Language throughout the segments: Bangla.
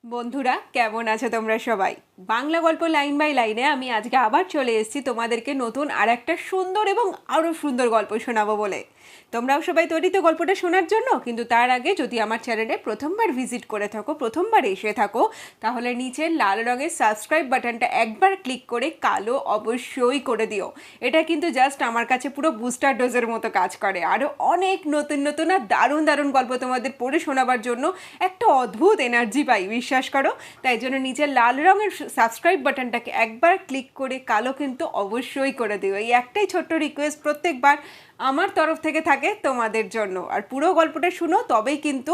বন্ধুরা কেমন আছো তোমরা সবাই? বাংলা গল্প লাইন বাই লাইনে আমি আজকে আবার চলে এসেছি তোমাদেরকে নতুন আর একটা সুন্দর এবং আরও সুন্দর গল্প শোনাবো বলে। তোমরাও সবাই তৈরি তো গল্পটা শোনার জন্য? কিন্তু তার আগে যদি আমার চ্যানেলে প্রথমবার ভিজিট করে থাকো, প্রথমবার এসে থাকো, তাহলে নিচের লাল রঙের সাবস্ক্রাইব বাটনটা একবার ক্লিক করে কালো অবশ্যই করে দিও। এটা কিন্তু জাস্ট আমার কাছে পুরো বুস্টার ডোজের মতো কাজ করে। আরও অনেক নতুন নতুন আর দারুণ দারুণ গল্প তোমাদের পড়ে শোনাবার জন্য একটা অদ্ভুত এনার্জি পাই, বিশ্বাস করো। তাই জন্য নিচের লাল রঙের সাবস্ক্রাইব বাটনটাকে একবার ক্লিক করে কালো কিন্তু অবশ্যই করে দিও। এই একটাই ছোট্ট রিকোয়েস্ট প্রত্যেকবার আমার তরফ থেকে থাকে তোমাদের জন্য। আর পুরো গল্পটা শুনো, তবেই কিন্তু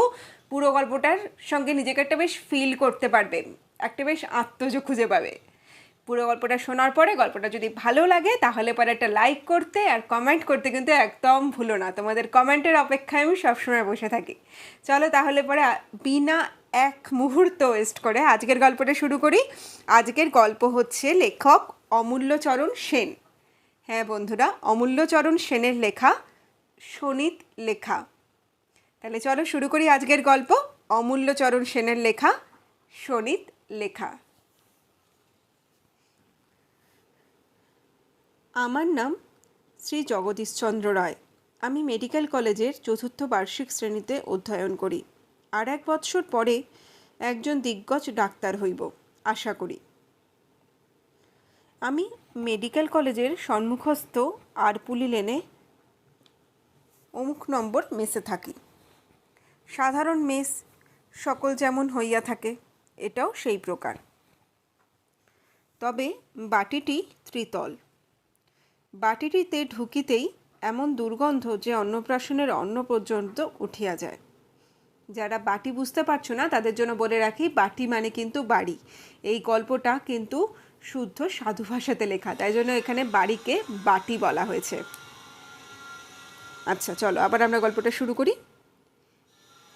পুরো গল্পটার সঙ্গে নিজেকে একটা বেশ ফিল করতে পারবে, একটা বেশ আত্মজোগ খুঁজে পাবে। পুরো গল্পটা শোনার পরে গল্পটা যদি ভালো লাগে তাহলে পরে একটা লাইক করতে আর কমেন্ট করতে কিন্তু একদম ভুলো না। তোমাদের কমেন্টের অপেক্ষায় আমি সবসময় বসে থাকি। চলো তাহলে পরে বিনা এক মুহূর্ত ওয়েস্ট করে আজকের গল্পটা শুরু করি। আজকের গল্প হচ্ছে লেখক অমূল্যচরণ সেন। হ্যাঁ বন্ধুরা, অমূল্যচরণ সেনের লেখা, শোণিত লেখা। তাহলে চলো শুরু করি আজকের গল্প, অমূল্যচরণ সেনের লেখা, শোণিত লেখা। আমার নাম শ্রী জগদীশচন্দ্র রায়। আমি মেডিকেল কলেজের চতুর্থ বার্ষিক শ্রেণীতে অধ্যয়ন করি। আর 1 বৎসর পরে একজন দিগ্গজ ডাক্তার হইব আশা করি। আমি মেডিকেল কলেজের সম্মুখস্থ আরপুলি লেনে অমুক নম্বর মেসে থাকি। সাধারণ মেস সকল যেমন হইয়া থাকে, এটাও সেই প্রকার। তবে বাটিটি ত্রিতল। বাটিটিতে ঢুকিতেই এমন দুর্গন্ধ যে অন্নপ্রাশনের অন্ন পর্যন্ত উঠিয়া যায়। যারা বাটি বুঝতে পারছো না তাদের জন্য বলে রাখি, বাটি মানে কিন্তু বাড়ি। এই গল্পটা কিন্তু শুদ্ধ সাধু ভাষাতে লেখা, তাই জন্য এখানে বাড়িকে বাটি বলা হয়েছে। আচ্ছা চলো আবার আমরা গল্পটা শুরু করি।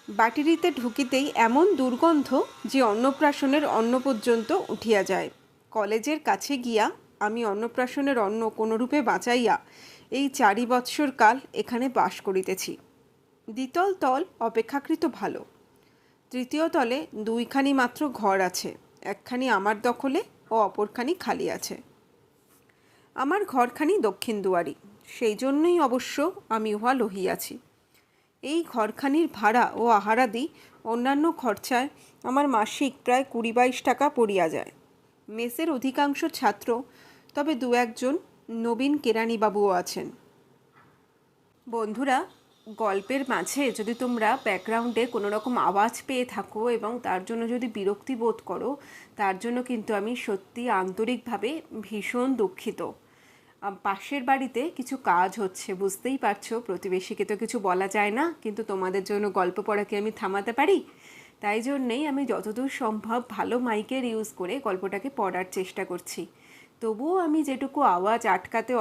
বাটিটিতে ঢুকিতেই এমন দুর্গন্ধ যে অন্নপ্রাশনের অন্ন পর্যন্ত উঠিয়া যায়। কলেজের কাছে গিয়া আমি অন্নপ্রাশনের অন্ন কোনোরূপে বাঁচাইয়া এই 4 বৎসর কাল এখানে বাস করিতেছি। দ্বিতল তল অপেক্ষাকৃত ভালো। তৃতীয় তলে 2খানি মাত্র ঘর আছে, একখানি আমার দখলে ও অপরখানি খালি আছে। আমার ঘরখানি দক্ষিণ দুয়ারি, সেই জন্যই অবশ্য আমি উহা লহিয়াছি। এই ঘরখানির ভাড়া ও আহারাদি অন্যান্য খরচায় আমার মাসিক প্রায় 20-22 টাকা পড়িয়া যায়। মেসের অধিকাংশ ছাত্র, তবে 2-1জন নবীন কেরানিবাবুও আছেন। বন্ধুরা, গল্পের মাঝে যদি তোমরা ব্যাকগ্রাউন্ডে কোনো রকম আওয়াজ পেয়ে থাকো এবং তার জন্য যদি বিরক্তি বোধ করো, তার জন্য কিন্তু আমি সত্যি আন্তরিকভাবে ভীষণ দুঃখিত। পাশের বাড়িতে কিছু কাজ হচ্ছে, বুঝতেই পারছো, প্রতিবেশীকে তো কিছু বলা যায় না, কিন্তু তোমাদের জন্য গল্প পড়াকে আমি থামাতে পারি। তাই জন্যেই আমি যতদূর সম্ভব ভালো মাইকের ইউজ করে গল্পটাকে পড়ার চেষ্টা করছি। তবুও আমি যেটুকু আওয়াজ আটকাতে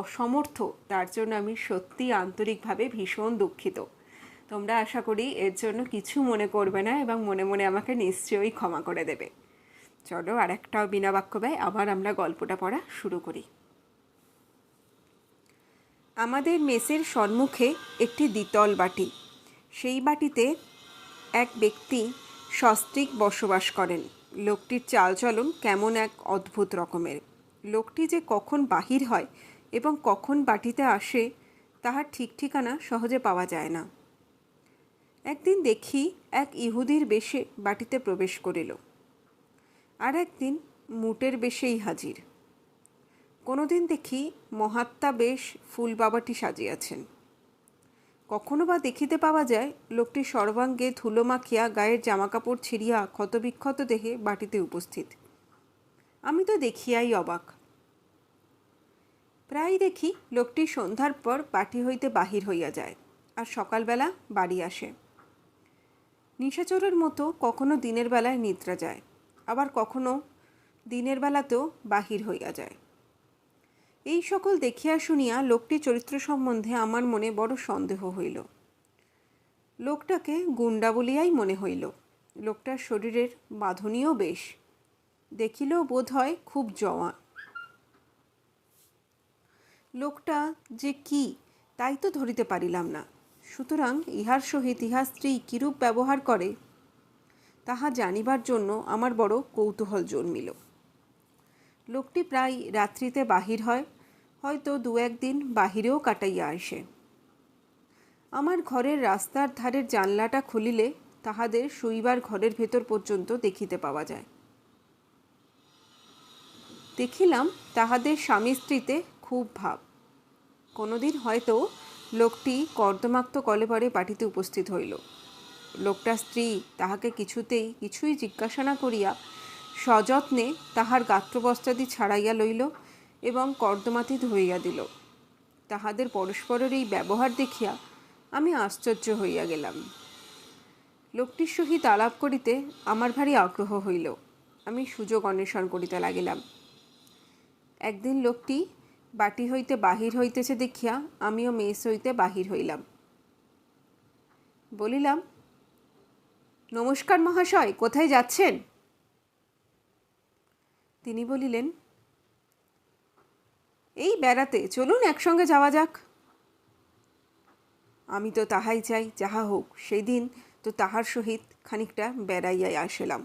অসমর্থ, তার জন্য আমি সত্যি আন্তরিকভাবে ভীষণ দুঃখিত। তোমরা আশা করি এর জন্য কিছু মনে করবে না এবং মনে মনে আমাকে নিশ্চয়ই ক্ষমা করে দেবে। চলো আর একটাও বিনা বাক্য ব্যয় আবার আমরা গল্পটা পড়া শুরু করি। আমাদের মেসের সম্মুখে একটি দ্বিতল বাটি। সেই বাটিতে এক ব্যক্তি সস্ত্রীক বসবাস করেন। লোকটির চালচলন কেমন এক অদ্ভুত রকমের। লোকটি যে কখন বাহির হয় এবং কখন বাটিতে আসে তাহার ঠিক ঠিকানা সহজে পাওয়া যায় না। একদিন দেখি এক ইহুদির বেশে বাটিতে প্রবেশ করিল, আর একদিন মুটের বেশেই হাজির। কোনোদিন দেখি মহাত্মা বেশ ফুল বাবাটি সাজিয়াছেন। কখনো বা দেখিতে পাওয়া যায় লোকটি সর্বাঙ্গে ধুলো মাখিয়া গায়ের জামাকাপড় ছিঁড়িয়া ক্ষতবিক্ষত দেহে বাটিতে উপস্থিত। আমি তো দেখিয়াই অবাক। প্রায় দেখি লোকটি সন্ধ্যার পর বাটি হইতে বাহির হইয়া যায় আর সকালবেলা বাড়ি আসে। নিশাচরের মতো কখনো দিনের বেলায় নিদ্রা যায়, আবার কখনো দিনের বেলাতেও বাহির হইয়া যায়। এই সকল দেখিয়া শুনিয়া লোকটির চরিত্র সম্বন্ধে আমার মনে বড় সন্দেহ হইল। লোকটাকে গুন্ডা বলিয়াই মনে হইল। লোকটার শরীরের বাঁধনিও বেশ, দেখিলেও বোধ হয় খুব জওয়ান। লোকটা যে কি তাই তো ধরিতে পারিলাম না। সুতরাং ইহার সহিত ইহার স্ত্রী কিরূপ ব্যবহার করে তাহা জানিবার জন্য আমার বড় কৌতূহল জন্মিল। লোকটি প্রায় রাত্রিতে বাহির হয়, হয়তো 2-1 দিন বাহিরেও কাটাইয়া আসে। আমার ঘরের রাস্তার ধারের জানলাটা খুলিলে তাহাদের শুইবার ঘরের ভেতর পর্যন্ত দেখিতে পাওয়া যায়। দেখিলাম তাহাদের স্বামী স্ত্রীতে খুব ভাব। কোনোদিন হয়তো লোকটি কর্দমাক্ত কলেবরে বাটিতে উপস্থিত হইল। লোকটার স্ত্রী তাহাকে কিছুই জিজ্ঞাসা না করিয়া সযত্নে তাহার গাত্রবস্ত্রাদি ছাড়াইয়া লইল এবং কর্দমাটি ধুইয়া দিল। তাহাদের পরস্পরের এই ব্যবহার দেখিয়া আমি আশ্চর্য হইয়া গেলাম। লোকটির সহিত আলাপ করিতে আমার ভারী আগ্রহ হইল। আমি সুযোগ অন্বেষণ করিতে লাগিলাম। একদিন লোকটি বাটি হইতে বাহির হইতেছে দেখিয়া আমিও মেস হইতে বাহির হইলাম। বলিলাম, নমস্কার মহাশয়, কোথায় যাচ্ছেন? তিনি বলিলেন, এই বেড়াতে, চলুন একসঙ্গে যাওয়া যাক। আমি তো তাহাই চাই, যাহা হোক সেই দিন তো তাহার সহিত খানিকটা বেড়াইয়া আসিলাম।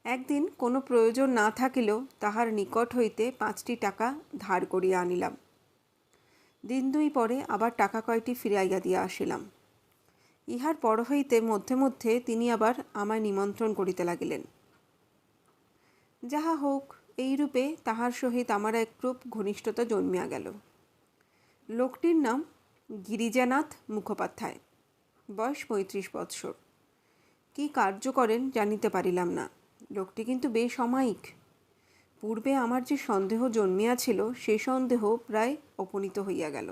একদিন কোনো প্রয়োজন না থাকিলেও তাহার নিকট হইতে 5টি টাকা ধার করিয়া আনিলাম। দিন 2 পরে আবার টাকা কয়টি ফিরাইয়া দিয়া আসিলাম। ইহার পর হইতে মধ্যে মধ্যে তিনি আবার আমায় নিমন্ত্রণ করিতে লাগিলেন। যাহা হোক, এইরূপে তাহার সহিত আমার একরূপ ঘনিষ্ঠতা জন্মিয়া গেল। লোকটির নাম গিরিজানাথ মুখোপাধ্যায়, বয়স 35 বৎসর। কি কার্য করেন জানিতে পারিলাম না। লোকটি কিন্তু বেশ অমায়িক। পূর্বে আমার যে সন্দেহ জন্মিয়াছিল সেই সন্দেহ প্রায় অপনীত হইয়া গেল।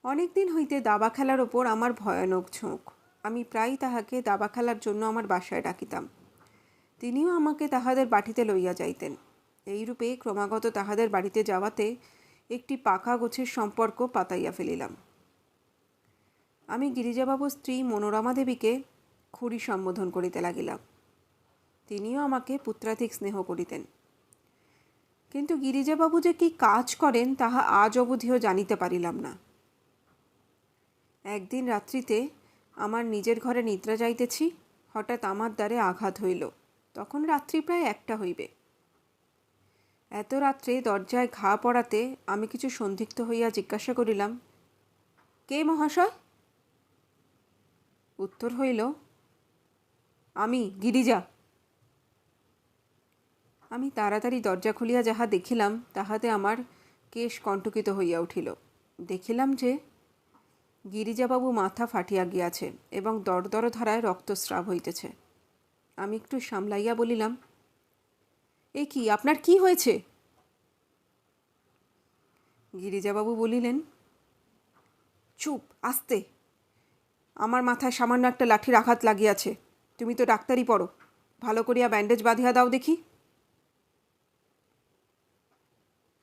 অনেক দিন হইতে দাবা খেলার ওপর আমার ভয়ানক ঝোঁক। আমি প্রায় তাহাকে দাবা খেলার জন্য আমার বাসায় ডাকিতাম। তিনিও আমাকে তাহাদের বাটিতে লইয়া যাইতেন। এইরূপে ক্রমাগত তাহাদের বাড়িতে যাওয়াতে একটি পাকা গোছের সম্পর্ক পাতাইয়া ফেলিলাম। আমি গিরিজাবাবুর স্ত্রী মনোরমা দেবীকে খুড়ি সম্বোধন করিতে লাগিলাম। তিনিও আমাকে পুত্রাধিক স্নেহ করিতেন। কিন্তু গিরিজাবাবু যে কি কাজ করেন তাহা আজ অবধিও জানিতে পারিলাম না। একদিন রাত্রিতে আমার নিজের ঘরে নিদ্রা যাইতেছি, হঠাৎ আমার দ্বারে আঘাত হইল। তখন রাত্রি প্রায় 1টা হইবে। এত রাত্রে দরজায় ঘা পড়াতে আমি কিছু সন্দিগ্ধ হইয়া জিজ্ঞাসা করিলাম, কে মহাশয়? উত্তর হইল, আমি গিরিজা। আমি তাড়াতাড়ি দরজা খুলিয়া যাহা দেখিলাম তাহাতে আমার কেশ কণ্টকিত হইয়া উঠিল। দেখিলাম যে গিরিজাবাবু মাথা ফাটিয়া গিয়াছে এবং দরদর ধারায় রক্তস্রাব হইতেছে। আমি একটু সামলাইয়া বলিলাম, এ কি, আপনার কি হয়েছে? গিরিজাবাবু বলিলেন, চুপ, আস্তে। আমার মাথায় সামান্য একটা লাঠির আঘাত লাগিয়াছে। তুমি তো ডাক্তারি পড়ো, ভালো করিয়া ব্যান্ডেজ বাঁধিয়া দাও দেখি।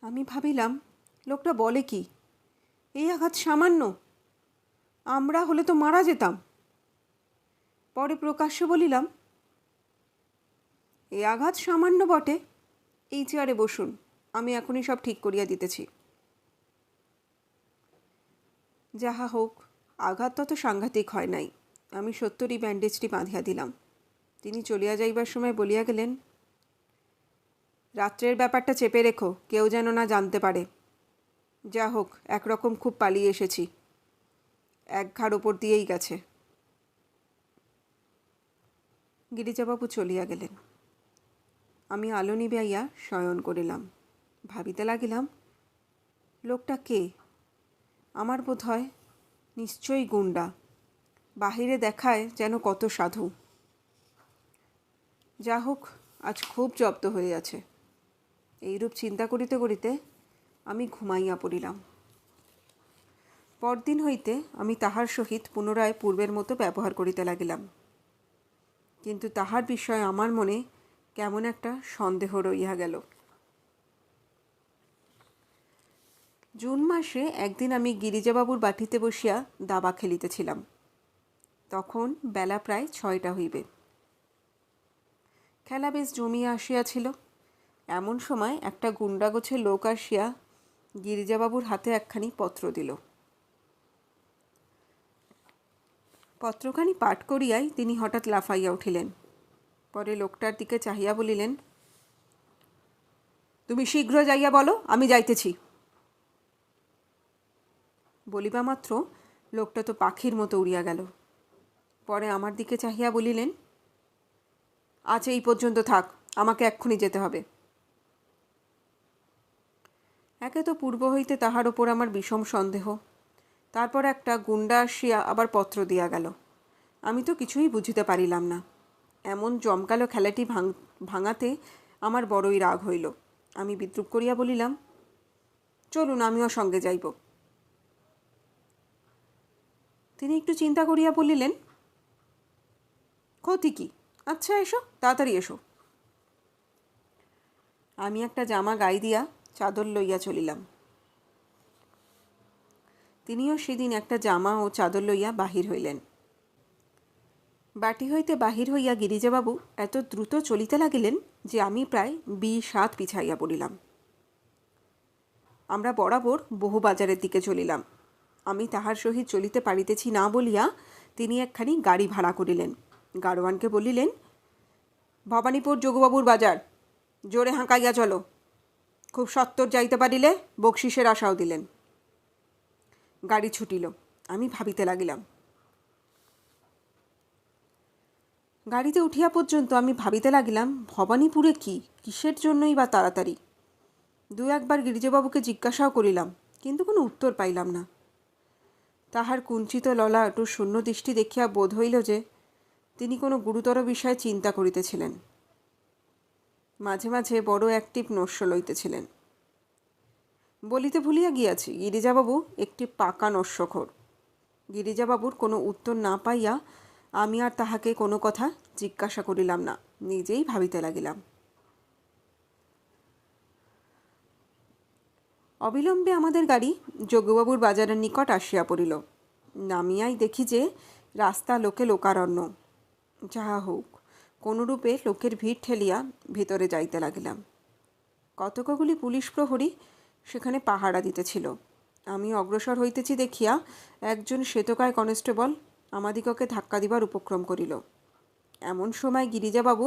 আমি ভাবিলাম, লোকটা বলে কি? এই আঘাত সামান্য, আমরা হলে তো মারা যেতাম। পরে প্রকাশ্যে বলিলাম, এই আঘাত সামান্য বটে, এই চেয়ারে বসুন, আমি এখনই সব ঠিক করিয়া দিতেছি। যাহা হোক, আঘাত তত সাংঘাতিক হয় নাই। আমি সত্যরই ব্যান্ডেজটি বাঁধিয়া দিলাম। তিনি চলিয়া যাইবার সময় বলিয়া গেলেন, রাত্রের ব্যাপারটা চেপে রেখো, কেউ যেন না জানতে পারে। যা হোক, একরকম খুব পালিয়ে এসেছি। এক ঘাড় ওপর দিয়েই গেছে। গিরিজাবাবু চলিয়া গেলেন। আমি আলো নিবাইয়া শয়ন করিলাম। ভাবিতে লাগিলাম, লোকটা কে? আমার বোধ হয় নিশ্চয়ই গুন্ডা। বাহিরে দেখায় যেন কত সাধু। যা হোক, আজ খুব জব্দ হয়ে আছে। এইরূপ চিন্তা করিতে করিতে আমি ঘুমাইয়া পড়িলাম। পরদিন হইতে আমি তাহার সহিত পুনরায় পূর্বের মতো ব্যবহার করিতে লাগিলাম। কিন্তু তাহার বিষয়ে আমার মনে কেমন একটা সন্দেহ রইয়া গেল। জুন মাসে একদিন আমি গিরিজাবাবুর বাটিতে বসিয়া দাবা খেলিতেছিলাম। তখন বেলা প্রায় 6টা হইবে। খেলা বেশ জমিয়া আসিয়াছিল। এমন সময় একটা গুন্ডাগোছের লোক আসিয়া গিরিজাবাবুর হাতে একখানি পত্র দিল। পত্রখানি পাঠ করিয়াই তিনি হঠাৎ লাফাইয়া উঠিলেন। পরে লোকটার দিকে চাহিয়া বলিলেন, তুমি শীঘ্র যাইয়া বলো, আমি যাইতেছি। বলিবা মাত্র লোকটা তো পাখির মতো উড়িয়া গেল। পরে আমার দিকে চাহিয়া বলিলেন, আজ এই পর্যন্ত থাক, আমাকে এক্ষুনি যেতে হবে। একে তো পূর্ব হইতে তাহার ওপর আমার বিষম সন্দেহ, তারপর একটা গুন্ডা আসিয়া আবার পত্র দিয়া গেল। আমি তো কিছুই বুঝিতে পারিলাম না। এমন জমকালো খেলাটি ভাঙাতে আমার বড়ই রাগ হইল। আমি বিদ্রুপ করিয়া বলিলাম, চলুন, আমিও সঙ্গে যাইব। তিনি একটু চিন্তা করিয়া বলিলেন, ক্ষতি কি, আচ্ছা এসো, তাড়াতাড়ি এসো। আমি একটা জামা গায়ে দিয়া চাদর লইয়া চলিলাম। তিনিও সেদিন একটা জামা ও চাদর লইয়া বাহির হইলেন। বাটি হইতে বাহির হইয়া গিরিজাবাবু এত দ্রুত চলিতে লাগিলেন যে আমি প্রায় 20 হাত পিছাইয়া পড়িলাম। আমরা বরাবর বহু বাজারের দিকে চলিলাম। আমি তাহার সহিত চলিতে পারিতেছি না বলিয়া তিনি একখানি গাড়ি ভাড়া করিলেন। গাড়োয়ানকে বলিলেন, ভবানীপুর যোগুবাবুর বাজার, জোরে হাঁকাইয়া চলো। খুব সত্বর যাইতে পারিলে বকশিসের আশাও দিলেন। গাড়ি ছুটিল। আমি ভাবিতে লাগিলাম। গাড়িতে উঠিয়া পর্যন্ত আমি ভাবিতে লাগিলাম, ভবানীপুরে কিসের জন্যই বা তাড়াতাড়ি। দু একবার গিরিজাবাবুকে জিজ্ঞাসাও করিলাম, কিন্তু কোনো উত্তর পাইলাম না। তাহার কুঞ্চিত ললাট ও শূন্য দৃষ্টি দেখিয়া বোধ হইল যে তিনি কোনো গুরুতর বিষয়ে চিন্তা করিতেছিলেন। মাঝে মাঝে বড় অ্যাক্টিভ নস্য লইতেছিলেন। বলিতে ভুলিয়া গিয়াছি, গিরিজাবাবু একটি পাকা নস্যখোর। গিরিজাবাবুর কোনো উত্তর না পাইয়া আমি আর তাহাকে কোনো কথা জিজ্ঞাসা করিলাম না, নিজেই ভাবিতে লাগিলাম। অবিলম্বে আমাদের গাড়ি যোগুবাবুর বাজারের নিকট আসিয়া পড়িল। নামিয়াই দেখি যে রাস্তা লোকে লোকারণ্য। যাহা হোক, কোনোরূপে লোকের ভিড় ঠেলিয়া ভিতরে যাইতে লাগিলাম। কতকগুলি পুলিশ প্রহরী সেখানে পাহারা দিতেছিল। আমি অগ্রসর হইতেছি দেখিয়া একজন শ্বেতকায় কনস্টেবল আমাদিগকে ধাক্কা দিবার উপক্রম করিল। এমন সময় গিরিজাবাবু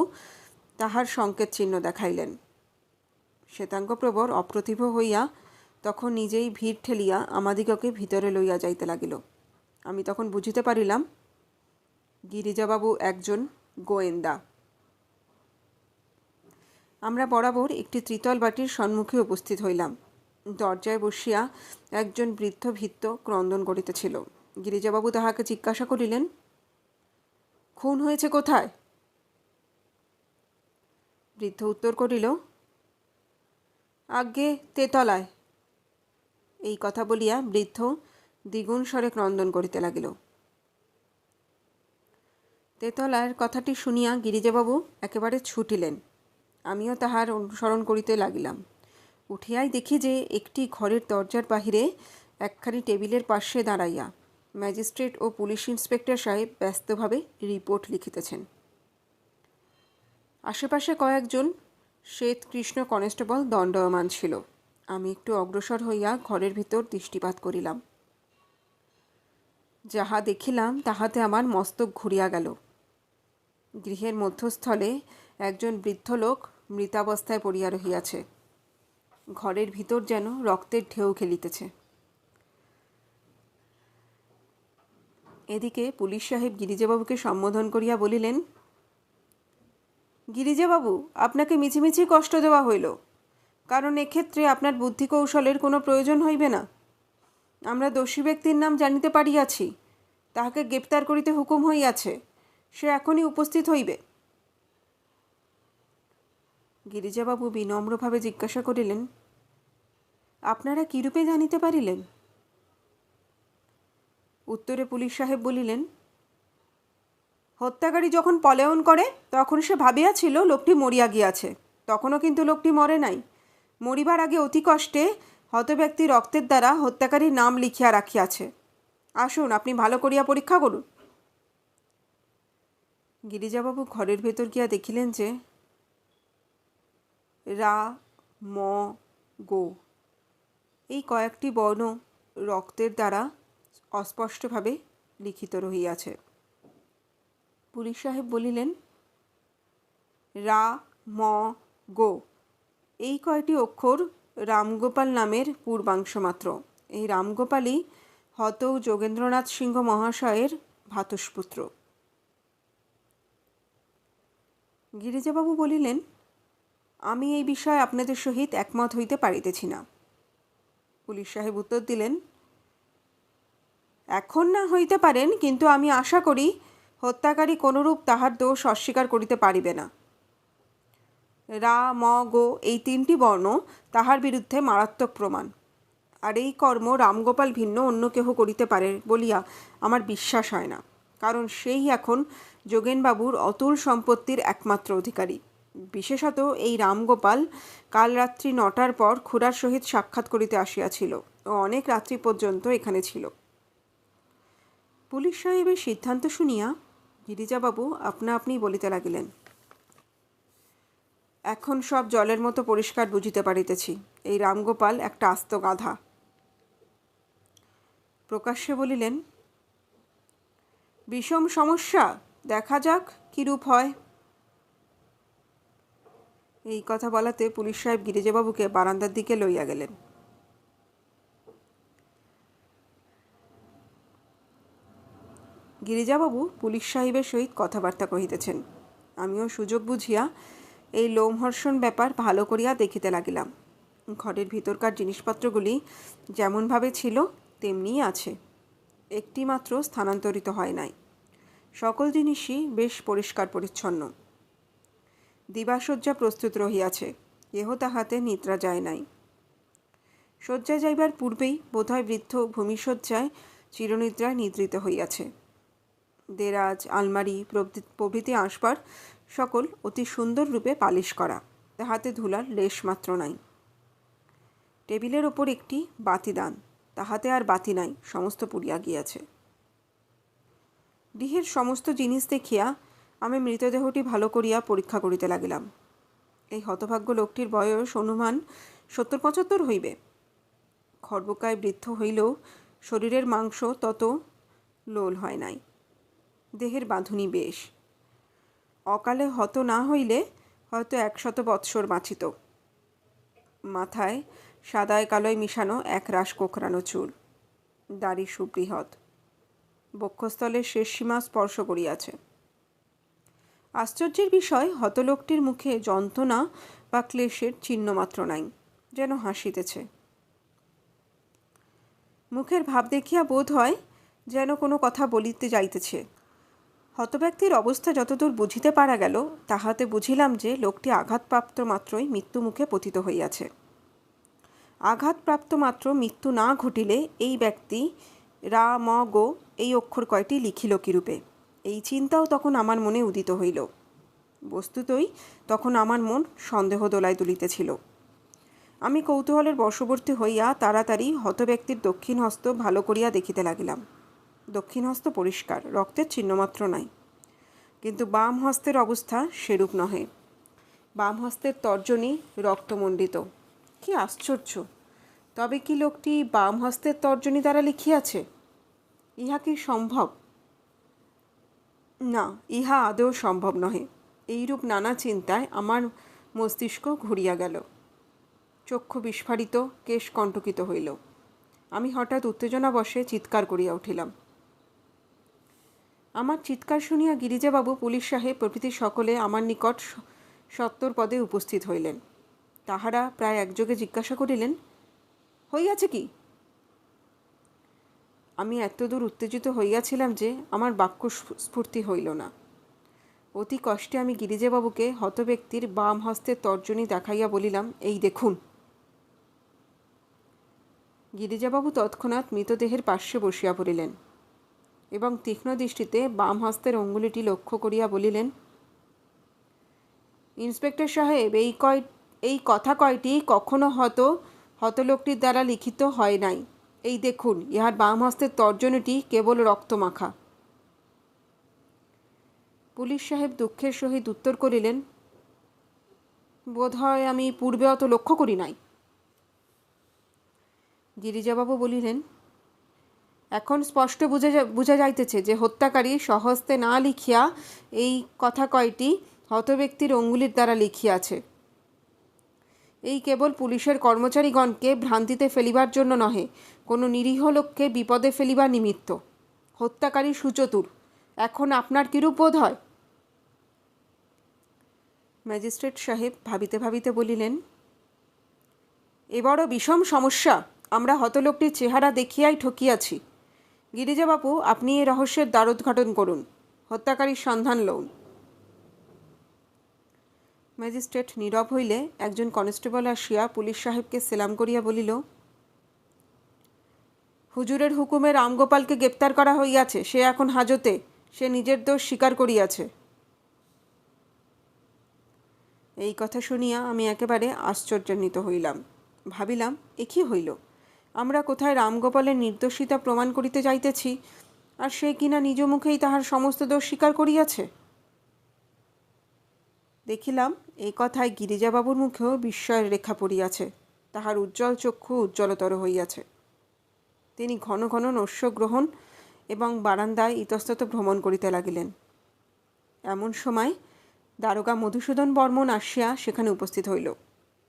তাহার সংকেত চিহ্ন দেখাইলেন। শ্বেতাঙ্গপ্রবর অপ্রতিভ হইয়া তখন নিজেই ভিড় ঠেলিয়া আমাদিগকে ভিতরে লইয়া যাইতে লাগিল। আমি তখন বুঝিতে পারিলাম গিরিজাবাবু একজন গোয়েন্দা। আমরা বরাবর একটি ত্রিতল বাটির সম্মুখে উপস্থিত হইলাম। দরজায় বসিয়া একজন বৃদ্ধ ভৃত্য ক্রন্দন করিতেছিল। গিরিজাবাবু তাহাকে জিজ্ঞাসা করিলেন, খুন হয়েছে কোথায়? বৃদ্ধ উত্তর করিল, আজ্ঞে তেতলায়। এই কথা বলিয়া বৃদ্ধ দ্বিগুণ স্বরে ক্রন্দন করিতে লাগিল। তেতলার কথাটি শুনিয়া গিরিজাবাবু একেবারে ছুটিলেন। আমিও তাহার অনুসরণ করিতে লাগিলাম। উঠিয়াই দেখি যে একটি ঘরের দরজার বাহিরে একখানি টেবিলের পাশে দাঁড়াইয়া ম্যাজিস্ট্রেট ও পুলিশ ইন্সপেক্টর সাহেব ব্যস্তভাবে রিপোর্ট লিখিতেছেন। আশেপাশে কয়েকজন শ্বেত কৃষ্ণ কনস্টেবল দণ্ডায়মান ছিল। আমি একটু অগ্রসর হইয়া ঘরের ভিতর দৃষ্টিপাত করিলাম। যাহা দেখিলাম তাহাতে আমার মস্তক ঘুরিয়া গেল। গৃহের মধ্যস্থলে একজন বৃদ্ধ লোক মৃতাবস্থায় পড়িয়া রহিয়াছে। ঘরের ভিতর যেন রক্তের ঢেউ খেলিতেছে। এদিকে পুলিশ সাহেব গিরিজাবাবুকে সম্বোধন করিয়া বলিলেন, গিরিজাবাবু, আপনাকে মিছিমিছি কষ্ট দেওয়া হইল, কারণ এক্ষেত্রে আপনার বুদ্ধি কৌশলের কোনো প্রয়োজন হইবে না। আমরা দোষী ব্যক্তির নাম জানিতে পারিয়াছি, তাহাকে গ্রেপ্তার করিতে হুকুম হইয়াছে, সে এখনই উপস্থিত হইবে। গিরিজাবাবু বিনম্রভাবে জিজ্ঞাসা করিলেন, আপনারা কিরূপে জানিতে পারিলেন? উত্তরে পুলিশ সাহেব বলিলেন, হত্যাকারী যখন পলায়ন করে তখন সে ভাবিয়াছিল লোকটি মরিয়া গিয়াছে। তখনও কিন্তু লোকটি মরে নাই। মরিবার আগে অতি কষ্টে হতব্যক্তি রক্তের দ্বারা হত্যাকারীর নাম লিখিয়া রাখিয়াছে। আসুন, আপনি ভালো করিয়া পরীক্ষা করুন। গিরিজাবাবু ঘরের ভেতর গিয়া দেখিলেন যে রা, ম, গো এই কয়েকটি বর্ণ রক্তের দ্বারা অস্পষ্টভাবে লিখিত রহিয়াছে। পুলিশ সাহেব বলিলেন, রা, ম, গো এই কয়টি অক্ষর রামগোপাল নামের পূর্বাংশ মাত্র। এই রামগোপালই হত যোগেন্দ্রনাথ সিংহ মহাশয়ের ভ্রাতুষ্পুত্র। গিরিজাবাবু বলিলেন, আমি এই বিষয়ে আপনাদের সহিত একমত হইতে পারিতেছি না। পুলিশ সাহেব উত্তর দিলেন, এখন না হইতে পারেন, কিন্তু আমি আশা করি হত্যাকারী কোনরূপ তাহার দোষ অস্বীকার করিতে পারিবে না। রা, ম, গো এই তিনটি বর্ণ তাহার বিরুদ্ধে মারাত্মক প্রমাণ, আর এই কর্ম রামগোপাল ভিন্ন অন্য কেহ করিতে পারে বলিয়া আমার বিশ্বাস হয় না, কারণ সেই এখন যোগেনবাবুর অতুল সম্পত্তির একমাত্র অধিকারী। বিশেষত এই রামগোপাল কাল রাত্রি 9টার পর খুড়ার সহিত সাক্ষাৎ করিতে আসিয়াছিল ও অনেক রাত্রি পর্যন্ত এখানে ছিল। পুলিশ সাহেবের সিদ্ধান্ত শুনিয়া গিরিজাবাবু আপনা আপনি বলিতে লাগিলেন, এখন সব জলের মতো পরিষ্কার বুঝিতে পারিতেছি, এই রামগোপাল একটা আস্ত গাধা। প্রকাশ্যে বলিলেন, বিষম সমস্যা, দেখা যাক কীরূপ হয়। এই কথা বলাতে পুলিশ সাহেব গিরিজাবাবুকে বারান্দার দিকে লইয়া গেলেন। গিরিজাবাবু পুলিশ সাহেবের সহিত কথাবার্তা কহিতেছেন। আমিও সুযোগ বুঝিয়া এই লোমহর্ষণ ব্যাপার ভালো করিয়া দেখিতে লাগিলাম। ঘরের ভিতরকার জিনিসপত্রগুলি যেমনভাবে ছিল তেমনিই আছে, একটি মাত্র স্থানান্তরিত হয় নাই। সকল জিনিসই বেশ পরিষ্কার পরিচ্ছন্ন। দিবাশয্যা প্রস্তুত রহিয়াছে, কেহ তাহাতে নিদ্রা যায় নাই। শয্যায় যাইবার পূর্বেই বোধহয় বৃদ্ধ ভূমিশয্যায় চিরনিদ্রায় নিদ্রিত হইয়াছে। দেরাজ, আলমারি প্রভৃতি আসবাব সকল অতি সুন্দর রূপে পালিশ করা, তাহাতে ধুলার লেশ মাত্র নাই। টেবিলের ওপর একটি বাতিদান, তাহাতে আর বাতি নাই, সমস্ত পুড়িয়া গিয়াছে। গৃহের সমস্ত জিনিস দেখিয়া আমি মৃতদেহটি ভালো করিয়া পরীক্ষা করিতে লাগিলাম। এই হতভাগ্য লোকটির বয়স অনুমান 70-75 হইবে। খর্বকায় বৃদ্ধ হইলেও শরীরের মাংস তত লোল হয় নাই, দেহের বাঁধুনি বেশ। অকালে হত না হইলে হয়তো 100 বৎসর বাঁচিত। মাথায় সাদায় কালোয় মিশানো একরাশ কোঁকড়ানো চুল, দাড়ি সুবৃহৎ, বক্ষস্থলের শেষ সীমা স্পর্শ করিয়াছে। আশ্চর্যের বিষয়, হতলোকটির মুখে যন্ত্রণা বা ক্লেশের চিহ্নমাত্র নাই, যেন হাসিতেছে। মুখের ভাব দেখিয়া বোধ হয় যেন কোনো কথা বলিতে যাইতেছে। হতব্যক্তির অবস্থা যতদূর বুঝিতে পারা গেল, তাহাতে বুঝিলাম যে লোকটি আঘাতপ্রাপ্ত মাত্রই মৃত্যু মুখে পতিত হইয়াছে। আঘাতপ্রাপ্ত মাত্র মৃত্যু না ঘটিলে এই ব্যক্তি রা, ম, গো এই অক্ষর কয়টি লিখিল কিরূপে, এই চিন্তাও তখন আমার মনে উদিত হইল। বস্তুতই তখন আমার মন সন্দেহ দোলায় তুলিতেছিল। আমি কৌতূহলের বশবর্তী হইয়া তাড়াতাড়ি হতব্যক্তির দক্ষিণ হস্ত ভালো করিয়া দেখিতে লাগিলাম। দক্ষিণ হস্ত পরিষ্কার, রক্তের চিহ্নমাত্র নাই, কিন্তু বাম হস্তের অবস্থা সেরূপ নহে। বাম হস্তের তর্জনী রক্তমণ্ডিত। কি আশ্চর্য! তবে কি লোকটি বাম হস্তের তর্জনী দ্বারা লিখিয়াছে? ইহা কি সম্ভব? না, ইহা আদৌ সম্ভব নহে। এইরূপ নানা চিন্তায় আমার মস্তিষ্ক ঘুরিয়া গেল, চক্ষু বিস্ফারিত, কেশ কণ্টকিত হইল। আমি হঠাৎ উত্তেজনাবশে চিৎকার করিয়া উঠিলাম। আমার চিৎকার শুনিয়া গিরিজাবাবু, পুলিশ সাহেব প্রভৃতি সকলে আমার নিকট সত্বর পদে উপস্থিত হইলেন। তাহারা প্রায় একযোগে জিজ্ঞাসা করিলেন, হইয়াছে কি? আমি এতদূর উত্তেজিত হইয়াছিলাম যে আমার বাক্য স্ফূর্তি হইল না। অতি কষ্টে আমি গিরিজাবাবুকে হতব্যক্তির বাম হস্তের তর্জনী দেখাইয়া বলিলাম, এই দেখুন। গিরিজাবাবু তৎক্ষণাৎ মৃতদেহের পার্শ্বে বসিয়া পড়িলেন এবং তীক্ষ্ণ দৃষ্টিতে বাম হস্তের অঙ্গুলিটি লক্ষ্য করিয়া বলিলেন, ইন্সপেক্টর সাহেব, এই কথা কয়টি কখনো হতলোকটির দ্বারা লিখিত হয় নাই। এই দেখুন, ইহার বাম হস্তের তর্জনীটি কেবল রক্তমাখা। পুলিশ সাহেব দুঃখের সহিত উত্তর করিলেন, বোধ হয় আমি পূর্বে অত লক্ষ্য করি নাই। গিরিজাবাবু বলিলেন, এখন স্পষ্ট বুঝা যাইতেছে যে হত্যাকারী স্বহস্তে না লিখিয়া এই কথা কয়টি হতব্যক্তির অঙ্গুলির দ্বারা লিখিয়াছে। এই কেবল পুলিশের কর্মচারীগণকে ভ্রান্তিতে ফেলিবার জন্য নহে, কোনো নিরীহ লোককে বিপদে ফেলিবার নিমিত্ত। হত্যাকারী সুচতুর। এখন আপনার কিরূপ বোধ হয়? ম্যাজিস্ট্রেট সাহেব ভাবিতে ভাবিতে বলিলেন, এ বড় বিষম সমস্যা। আমরা হতলোকটির চেহারা দেখিয়াই ঠকিয়াছি। গিরিজাবাবু, আপনি এই রহস্যের দ্বারোদ্ঘাটন করুন, হত্যাকারীর সন্ধান লউন। ম্যাজিস্ট্রেট নীরব হইলে একজন কনস্টেবল আসিয়া পুলিশ সাহেবকে সেলাম করিয়া বলিল, হুজুরের হুকুমে রামগোপালকে গ্রেপ্তার করা হইয়াছে। সে এখন হাজতে। সে নিজের দোষ স্বীকার করিয়াছে। এই কথা শুনিয়া আমি একেবারে আশ্চর্যান্বিত হইলাম। ভাবিলাম, এ কি হইল? আমরা কোথায় রামগোপালের নির্দোষিতা প্রমাণ করিতে যাইতেছি, আর সে কিনা নিজ মুখেই তাহার সমস্ত দোষ স্বীকার করিয়াছে। দেখিলাম এই কথায় গিরিজাবাবুর মুখেও বিস্ময়ের রেখা পড়িয়াছে। তাহার উজ্জ্বল চক্ষু উজ্জ্বলতর হইয়াছে। তিনি ঘন ঘন নস্য গ্রহণ এবং বারান্দায় ইতস্তত ভ্রমণ করিতে লাগিলেন। এমন সময় দারোগা মধুসূদন বর্মন আসিয়া সেখানে উপস্থিত হইল।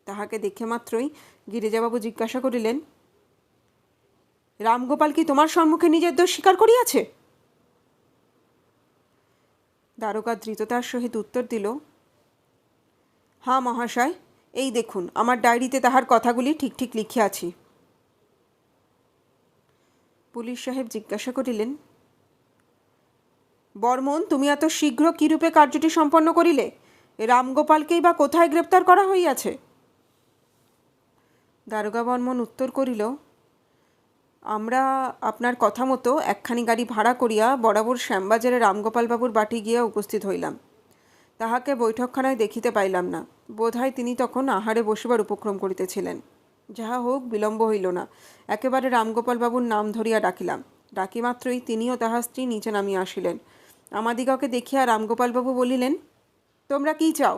তাহাকে দেখে মাত্রই গিরিজাবাবু জিজ্ঞাসা করিলেন, রামগোপাল কি তোমার সম্মুখে নিজের দোষ স্বীকার করিয়াছে? দারোগা দ্রুততার সহিত উত্তর দিল, হ্যাঁ মহাশয়, এই দেখুন আমার ডায়েরিতে তাহার কথাগুলি ঠিক ঠিক লিখিয়াছি। পুলিশ সাহেব জিজ্ঞাসা করিলেন, বর্মন, তুমি এত শীঘ্র কীরূপে কার্যটি সম্পন্ন করিলে? রামগোপালকেই বা কোথায় গ্রেপ্তার করা হইয়াছে? দারোগা বর্মন উত্তর করিল, আমরা আপনার কথা মতো একখানি গাড়ি ভাড়া করিয়া বরাবর শ্যামবাজারে রামগোপালবাবুর বাটি গিয়া উপস্থিত হইলাম। তাহাকে বৈঠকখানায় দেখিতে পাইলাম না। বোধহয় তিনি তখন আহারে বসিবার উপক্রম করিতেছিলেন। যাহা হোক, বিলম্ব হইল না। একেবারে রামগোপালবাবুর নাম ধরিয়া ডাকিলাম। ডাকিমাত্রই তিনিও তাহার স্ত্রী নিচে নামিয়া আসিলেন। আমাদিগকে দেখিয়া রামগোপালবাবু বলিলেন, তোমরা কি চাও?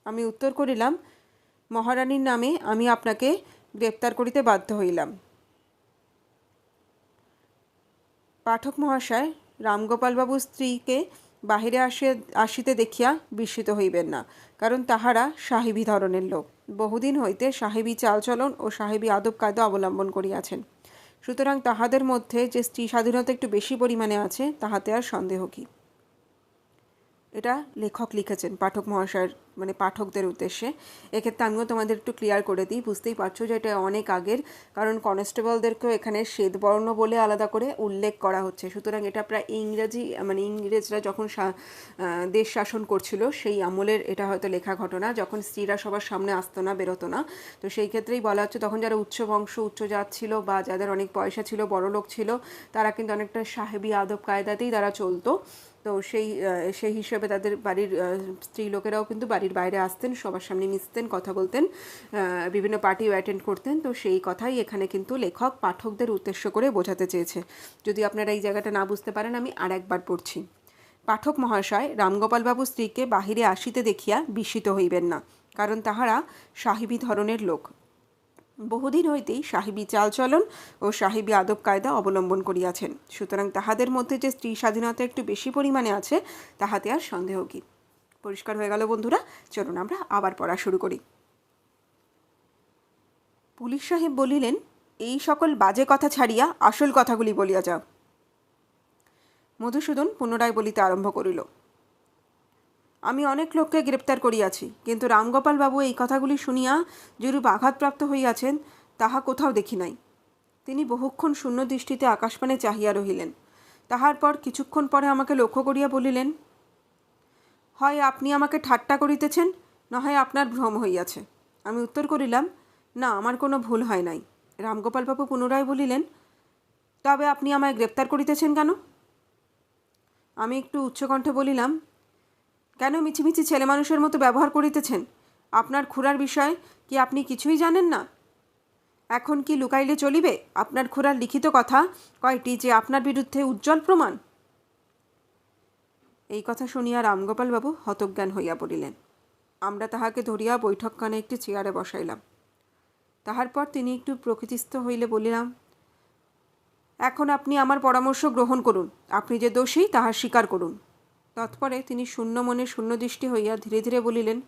আমি উত্তর করিলাম, মহারানীর নামে আমি আপনাকে গ্রেপ্তার করিতে বাধ্য হইলাম। পাঠক মহাশয়, রামগোপালবাবুর স্ত্রীকে বাহিরে আসিতে দেখিয়া বিস্মিত হইবেন না, কারণ তাহারা সাহেবী ধরনের লোক। বহুদিন হইতে সাহেবী চালচলন ও সাহেবী আদব কায়দা অবলম্বন করিয়াছেন। সুতরাং তাহাদের মধ্যে যে স্ত্রী স্বাধীনতা একটু বেশি পরিমাণে আছে, তাহাতে আর সন্দেহ কি। এটা লেখক লিখেছেন পাঠক মহাশয়ের, মানে পাঠকদের উদ্দেশ্যে। এক্ষেত্রে আমিও তোমাদের একটু ক্লিয়ার করে দিই। বুঝতেই পারছো যে এটা অনেক আগের, কারণ কনস্টেবলদেরকেও এখানে শ্বেতবর্ণ বলে আলাদা করে উল্লেখ করা হচ্ছে। সুতরাং এটা প্রায় ইংরেজরা যখন দেশ শাসন করছিল সেই আমলের এটা হয়তো লেখা ঘটনা, যখন স্ত্রীরা সবার সামনে আসতো না, বেরোতো না। তো সেই ক্ষেত্রেই বলা হচ্ছে, তখন যারা উচ্চ বংশ, উচ্চ জাত ছিল বা যাদের অনেক পয়সা ছিল, বড় লোক ছিল, তারা কিন্তু অনেকটা সাহেবী আদব কায়দাতেই তারা চলতো। তো সেই হিসেবে তাদের বাড়ির স্ত্রী লোকেরাও কিন্তু বাড়ির বাইরে আসতেন, সবার সামনে মিশতেন, কথা বলতেন, বিভিন্ন পার্টিও অ্যাটেন্ড করতেন। তো সেই কথাই এখানে কিন্তু লেখক পাঠকদের উদ্দেশ্য করে বোঝাতে চেয়েছে। যদি আপনারা এই জায়গাটা না বুঝতে পারেন, আমি আর একবার পড়ছি। পাঠক মহাশয়, রামগোপালবাবু স্ত্রীকে বাহিরে আসিতে দেখিয়া বিস্মিত হইবেন না, কারণ তাহারা সাহেবী ধরনের লোক। বহুদিন হইতেই সাহেবী চালচলন ও সাহেবী আদব কায়দা অবলম্বন করিয়াছেন। সুতরাং তাহাদের মধ্যে যে স্ত্রী স্বাধীনতা একটু বেশি পরিমাণে আছে, তাহাতে আর সন্দেহ কি। পরিষ্কার হয়ে গেল বন্ধুরা? চলুন আমরা আবার পড়া শুরু করি। পুলিশ সাহেব বলিলেন, এই সকল বাজে কথা ছাড়িয়া আসল কথাগুলি বলিয়া যাও। মধুসূদন পুনরায় বলিতে আরম্ভ করিল, আমি অনেক লোককে গ্রেপ্তার করিয়াছি, কিন্তু রামগোপালবাবু এই কথাগুলি শুনিয়া যেরূপ আঘাতপ্রাপ্ত হইয়াছেন, তাহা কোথাও দেখি নাই। তিনি বহুক্ষণ শূন্য দৃষ্টিতে আকাশপানে চাহিয়া রহিলেন। তাহার পর কিছুক্ষণ পরে আমাকে লক্ষ্য করিয়া বলিলেন, হয় আপনি আমাকে ঠাট্টা করিতেছেন, নয় আপনার ভ্রম হইয়াছে। আমি উত্তর করিলাম, না, আমার কোনো ভুল হয় নাই। রামগোপালবাবু পুনরায় বলিলেন, তবে আপনি আমায় গ্রেপ্তার করিতেছেন কেন? আমি একটু উচ্চকণ্ঠে বলিলাম, কেন মিছিমিছি ছেলে মানুষের মতো ব্যবহার করিতেছেন? আপনার খুড়ার বিষয় কি আপনি কিছুই জানেন না? এখন কি লুকাইলে চলিবে? আপনার খুড়ার লিখিত কথা কয়টি যে আপনার বিরুদ্ধে উজ্জ্বল প্রমাণ। এই কথা শুনিয়া রামগোপালবাবু হতজ্ঞান হইয়া পড়িলেন। আমরা তাহাকে ধরিয়া বৈঠকখানে একটি চেয়ারে বসাইলাম। তাহার পর তিনি একটু প্রকৃতিস্থ হইলে বলিলাম, এখন আপনি আমার পরামর্শ গ্রহণ করুন, আপনি যে দোষী তাহা স্বীকার করুন। তৎপরে তিনি শূন্য মনে শূন্য দৃষ্টি হইয়া ধীরে ধীরে বলিলেন,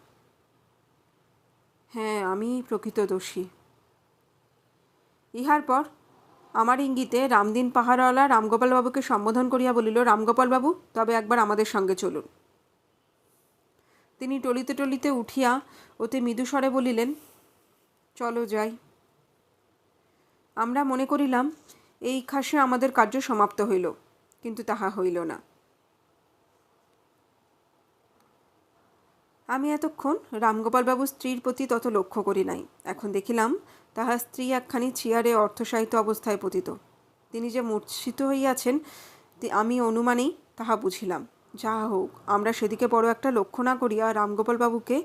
হ্যাঁ, আমি প্রকৃত দোষী। ইহার পর আমার ইঙ্গিতে রামদিন পাহাড়ওয়ালা রামগোপালবাবুকে সম্বোধন করিয়া বলিল, রামগোপালবাবু, তবে একবার আমাদের সঙ্গে চলুন। তিনি টলিতে টলিতে উঠিয়া অতি মৃদুস্বরে বলিলেন, চলো যাই। আমরা মনে করিলাম এই খাসে আমাদের কার্য সমাপ্ত হইল, কিন্তু তাহা হইল না। আমি এতক্ষণ রামগোপালবাবুর স্ত্রীর প্রতি তত লক্ষ্য করি নাই। এখন দেখিলাম তাহার স্ত্রী একখানি চেয়ারে অর্থসাহিত্য অবস্থায় পতিত। তিনি যে মূর্ছিত হইয়াছেন আমি অনুমানেই তাহা বুঝিলাম। যাহা হোক, আমরা সেদিকে বড় একটা লক্ষ্য না করিয়া রামগোপালবাবুকে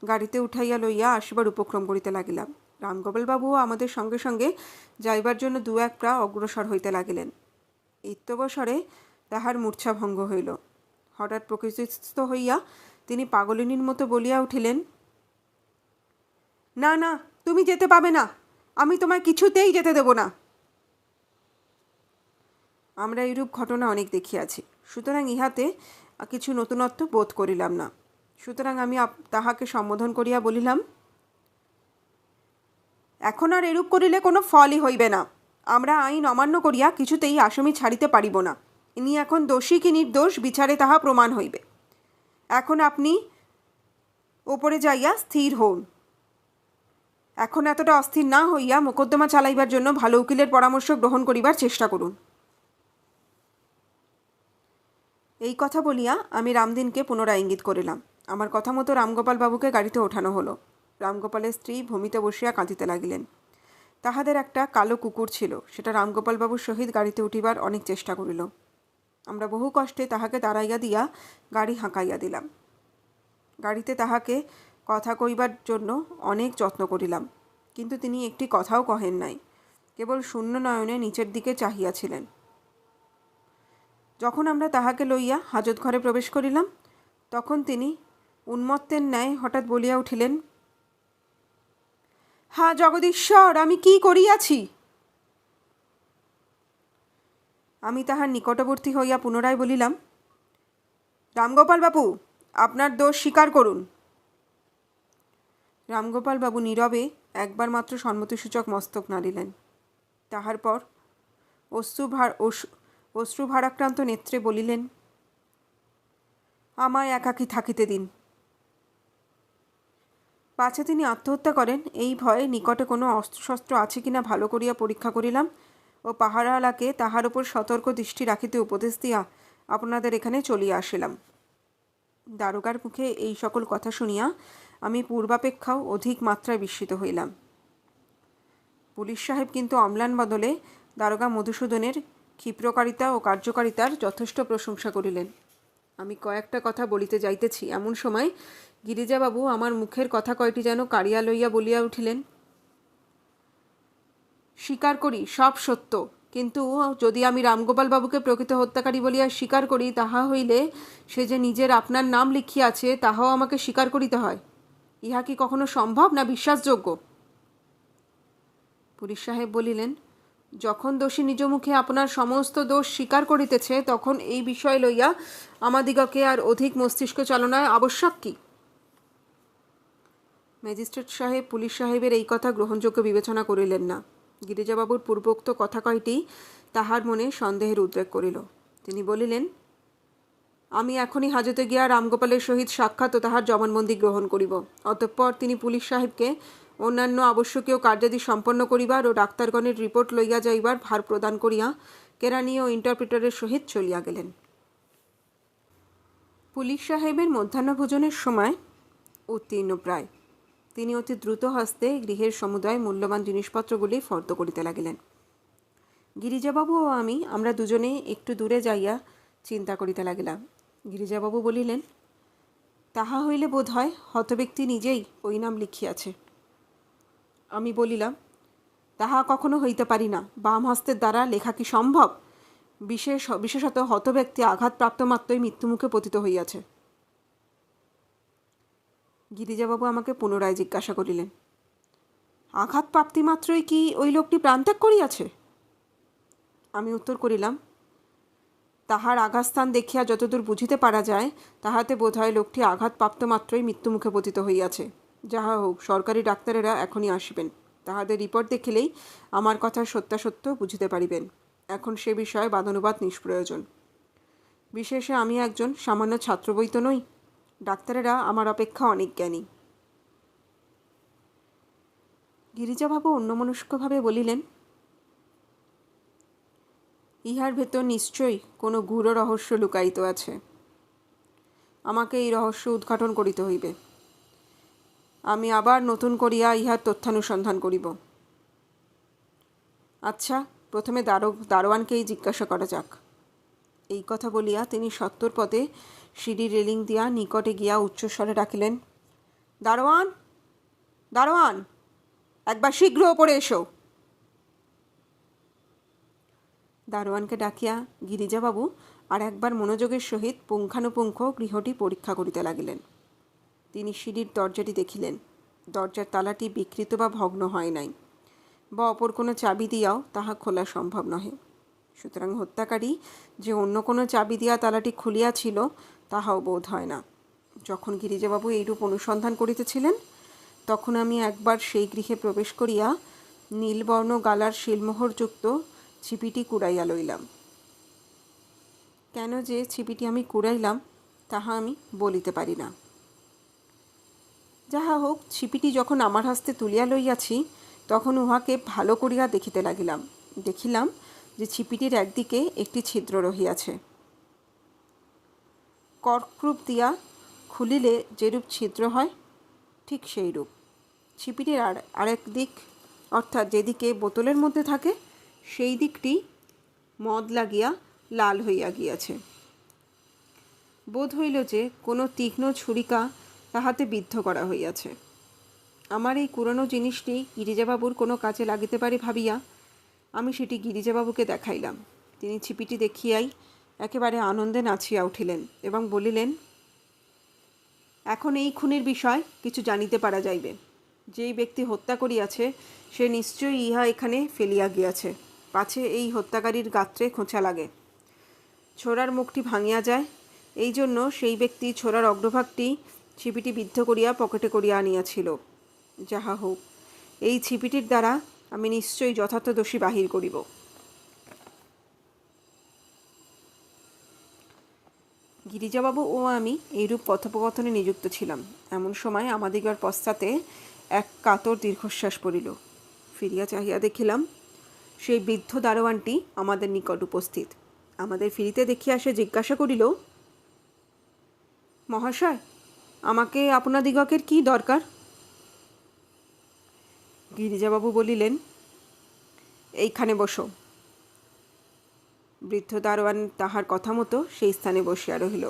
গাড়িতে উঠাইয়া লইয়া আসিবার উপক্রম করিতে লাগিলাম। রামগোপালবাবুও আমাদের সঙ্গে সঙ্গে যাইবার জন্য দু এক পা অগ্রসর হইতে লাগিলেন। ইত্যবসরে তাহার মূর্ছাভঙ্গ হইল। হঠাৎ প্রকৃতিস্থ হইয়া তিনি পাগলিনীর মতো বলিয়া উঠিলেন, না না, তুমি যেতে পাবে না, আমি তোমায় কিছুতেই যেতে দেব না। আমরা এইরূপ ঘটনা অনেক দেখিয়াছি, সুতরাং ইহাতে কিছু নতুনত্ব বোধ করিলাম না। সুতরাং আমি তাহাকে সম্বোধন করিয়া বলিলাম, এখন আর এরূপ করিলে কোনো ফলই হইবে না। আমরা আইন অমান্য করিয়া কিছুতেই আসামি ছাড়িতে পারিব না। ইনি এখন দোষী কি নির্দোষ বিচারে তাহা প্রমাণ হইবে। এখন আপনি ওপরে যাইয়া স্থির হন। এখন এতটা অস্থির না হইয়া মোকদ্দমা চালাইবার জন্য ভালো উকিলের পরামর্শ গ্রহণ করিবার চেষ্টা করুন। এই কথা বলিয়া আমি রামদিনকে পুনরায় ইঙ্গিত করিলাম। আমার কথা মতো রামগোপাল বাবুকে গাড়িতে ওঠানো হলো। রামগোপালের স্ত্রী ভূমিতে বসিয়া কাঁদিতে লাগিলেন। তাহাদের একটা কালো কুকুর ছিল, সেটা রামগোপাল বাবুর সহিত গাড়িতে উঠিবার অনেক চেষ্টা করিল। আমরা বহু কষ্টে তাহাকে তাড়াইয়া দিয়া গাড়ি হাঁকাইয়া দিলাম। গাড়িতে তাহাকে কথা কইবার জন্য অনেক যত্ন করিলাম, কিন্তু তিনি একটি কথাও কহেন নাই, কেবল শূন্য নয়নে নিচের দিকে চাহিয়াছিলেন। যখন আমরা তাহাকে লইয়া হাজত ঘরে প্রবেশ করিলাম, তখন তিনি উন্মত্তের ন্যায় হঠাৎ বলিয়া উঠিলেন, হা জগদীশ্বর, আমি কি করিয়াছি? আমি তাহার নিকটবর্তী হইয়া পুনরায় বলিলাম, রামগোপাল বাবু, আপনার দোষ স্বীকার করুন। রামগোপাল বাবু নীরবে একবার মাত্র সম্মতিসূচক মস্তক নাড়িলেন। তাহার পর অশ্রুভারাক্রান্ত নেত্রে বলিলেন, আমায় একাকী থাকিতে দিন। পাছে তিনি আত্মহত্যা করেন এই ভয়ে নিকটে কোনো অস্ত্রশস্ত্র আছে কিনা ভালো করিয়া পরীক্ষা করিলাম ও পাহারাওয়ালাকে তাহার উপর সতর্ক দৃষ্টি রাখিতে উপদেশ দিয়া আপনাদের এখানে চলিয়া আসিলাম। দারোগার মুখে এই সকল কথা শুনিয়া আমি পূর্বাপেক্ষাও অধিক মাত্রায় বিস্মিত হইলাম। পুলিশ সাহেব কিন্তু অম্লান বদলে দারোগা মধুসূদনের ক্ষিপ্রকারিতা ও কার্যকারিতার যথেষ্ট প্রশংসা করিলেন। আমি কয়েকটা কথা বলিতে যাইতেছি, এমন সময় গিরিজাবাবু আমার মুখের কথা কয়টি যেন কাড়িয়া লইয়া বলিয়া উঠিলেন, স্বীকার করি সব সত্য, কিন্তু যদি আমি রামগোপাল বাবুকে প্রকৃত হত্যাকারী বলিয়া স্বীকার করি, তাহা হইলে সে যে নিজের আপনার নাম লিখিয়াছে তাহাও আমাকে স্বীকার করিতে হয়। ইহা কি কখনো সম্ভব না বিশ্বাসযোগ্য? পুলিশ সাহেব বলিলেন, যখন দোষী নিজ মুখে আপনার সমস্ত দোষ স্বীকার করিতেছে, তখন এই বিষয় লইয়া আমাদিগকে আর অধিক মস্তিষ্ক চালনায় আবশ্যক কি? ম্যাজিস্ট্রেট সাহেব পুলিশ সাহেবের এই কথা গ্রহণযোগ্য বিবেচনা করিলেন না। গিরিজাবাবুর পূর্বোক্ত কথা কয়টি তাহার মনে সন্দেহের উদ্রেক করিল। তিনি বলিলেন, আমি এখনই হাজতে গিয়া রামগোপালের সহিত সাক্ষাৎ ও তাহার জবানবন্দি গ্রহণ করিব। অতঃপর তিনি পুলিশ সাহেবকে অন্যান্য আবশ্যকীয় কার্যাদি সম্পন্ন করিবার ও ডাক্তারগণের রিপোর্ট লইয়া যাইবার ভার প্রদান করিয়া কেরানি ও ইন্টারপ্রিটারের সহিত চলিয়া গেলেন। পুলিশ সাহেবের মধ্যাহ্নভোজনের সময় উত্তীর্ণ প্রায়। তিনি অতি দ্রুত হস্তে গৃহের সমুদায় মূল্যবান জিনিসপত্রগুলি ফর্দ করিতে লাগিলেন। গিরিজাবাবু ও আমরা দুজনে একটু দূরে যাইয়া চিন্তা করিতে লাগিলাম। গিরিজাবাবু বলিলেন, তাহা হইলে বোধ হয় হতব্যক্তি নিজেই ওই নাম লিখিয়াছে। আমি বলিলাম, তাহা কখনো হইতে পারি না, বাম হস্তের দ্বারা লেখা কি সম্ভব? বিশেষত হতব্যক্তি আঘাতপ্রাপ্ত মাত্রই মৃত্যুমুখে পতিত হইয়াছে। গিরিজাবাবু আমাকে পুনরায় জিজ্ঞাসা করিলেন, আঘাত প্রাপ্তি মাত্রই কি ওই লোকটি প্রাণত্যাগ করিয়াছে? আমি উত্তর করিলাম, তাহার আঘাতস্থান দেখিয়া যতদূর বুঝিতে পারা যায়, তাহাতে বোধ হয় লোকটি আঘাতপ্রাপ্ত মাত্রই মৃত্যুমুখে পতিত হইয়াছে। যাহা হোক, সরকারি ডাক্তারেরা এখনই আসিবেন। তাহাদের রিপোর্ট দেখিলেই আমার কথার সত্যাসত্য বুঝিতে পারিবেন। এখন সে বিষয়ে বাদানুবাদ নিষ্প্রয়োজন। বিশেষে আমি একজন সামান্য ছাত্রবই তো নই। ডাক্তারেরা আমার অপেক্ষা অনেক জ্ঞানী। গিরিজাবাবু অন্যমনস্কভাবে বলিলেন, ইহার ভেতর নিশ্চয়ই কোনো গূঢ় রহস্য লুকায়িত আছে। আমাকে এই রহস্য উদ্ঘাটন করিতে হইবে। আমি আবার নতুন করিয়া ইহার তথ্যানুসন্ধান করিব। আচ্ছা, প্রথমে দারোয়ানকেই জিজ্ঞাসা করা যাক। এই কথা বলিয়া তিনি সত্তর পদে সিঁড়ি রেলিং দিয়া নিকটে গিয়া উচ্চস্বরে ডাকিলেন, দারোয়ান, দারোয়ান, একবার শীঘ্র ওপরে এসো। দারোয়ানকে ডাকিয়া গিরিজাবাবু আর একবার মনোযোগের সহিত পুঙ্খানুপুঙ্খ গৃহটি পরীক্ষা করিতে লাগিলেন। তিনি সিঁড়ির দরজাটি দেখিলেন। দরজার তালাটি বিকৃত বা ভগ্ন হয় নাই, বা অপর কোনো চাবি দিয়াও তাহা খোলা সম্ভব নহে। সুতরাং হত্যাকারী যে অন্য কোনো চাবি দিয়া তালাটি খুলিয়াছিল তাহাও বোধ হয় না। যখন গিরিজাবাবু এইরূপ অনুসন্ধান করিতেছিলেন, তখন আমি একবার সেই গৃহে প্রবেশ করিয়া নীলবর্ণ গালার শিলমোহরযুক্ত ছিপিটি কুড়াইয়া লইলাম। কেন যে ছিপিটি আমি কুড়াইলাম তাহা আমি বলিতে পারি না। যাহা হোক, ছিপিটি যখন আমার হস্তে তুলিয়া লইয়াছি, তখন উহাকে ভালো করিয়া দেখিতে লাগিলাম। দেখিলাম যে ছিপিটির একদিকে একটি ছিদ্র রহিয়াছে। কর্করূপ দিয়া খুলিলে যেরূপ ছিদ্র হয়, ঠিক সেই রূপ। ছিপিটির আরেক দিক, অর্থাৎ যেদিকে বোতলের মধ্যে থাকে, সেই দিকটি মদ লাগিয়া লাল হইয়া গিয়াছে। বোধ হইল যে কোনো তীক্ষ্ণ ছুরিকা তাহাতে বিদ্ধ করা হইয়াছে। আমার এই পুরনো জিনিসটি গিরিজাবাবুর কোনো কাজে লাগিতে পারে ভাবিয়া আমি সেটি গিরিজাবাবুকে দেখাইলাম। তিনি ছিপিটি দেখিয়াই একেবারে আনন্দে নাচিয়া উঠিলেন এবং বলিলেন, এখন এই খুনের বিষয় কিছু জানিতে পারা যাইবে। যেই ব্যক্তি হত্যা করিয়াছে সে নিশ্চয়ই ইহা এখানে ফেলিয়া গিয়াছে, পাছে এই হত্যাকারীর গাত্রে খোঁচা লাগে, ছোড়ার মুখটি ভাঙিয়া যায়। এই জন্য সেই ব্যক্তি ছোড়ার অগ্রভাগটি ছিপিটি বিদ্ধ করিয়া পকেটে করিয়া আনিয়াছিল। যাহা হোক, এই ছিপিটির দ্বারা আমি নিশ্চয়ই যথার্থ দোষী বাহির করিব। গিরিজাবাবু ও আমি এইরূপ কথোপকথনে নিযুক্ত ছিলাম। এমন সময় আমাদিগর পশ্চাতে এক কাতর দীর্ঘশ্বাস পড়িল। ফিরিয়া চাহিয়া দেখিলাম সেই বৃদ্ধ দারোয়ানটি আমাদের নিকট উপস্থিত। আমাদের ফিরিতে দেখিয়া সে জিজ্ঞাসা করিল, মহাশয়, আমাকে আপনাদিগকের কি দরকার? গিরিজাবাবু বলিলেন, এইখানে বসো। বৃদ্ধ দারোয়ান তাহার কথা মতো সেই স্থানে বসিয়া রহিল।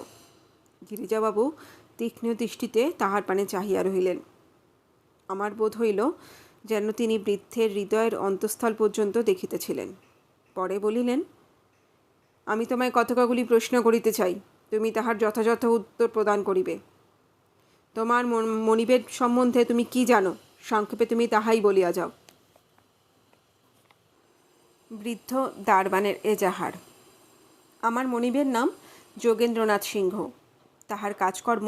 গিরিজাবাবু তীক্ষ্ণ দৃষ্টিতে তাহার পানে চাহিয়া রহিলেন। আমার বোধ হইল যেন তিনি বৃদ্ধের হৃদয়ের অন্তঃস্থল পর্যন্ত দেখিতেছিলেন। পরে বলিলেন, আমি তোমায় কতকগুলি প্রশ্ন করিতে চাই, তুমি তাহার যথাযথ উত্তর প্রদান করিবে। তোমার মনিবের সম্বন্ধে তুমি কি জানো, সংক্ষেপে তুমি তাহাই বলিয়া যাও। বৃদ্ধ দারোয়ানের এজাহার। আমার মনিবের নাম যোগেন্দ্রনাথ সিংহ। তাহার কাজকর্ম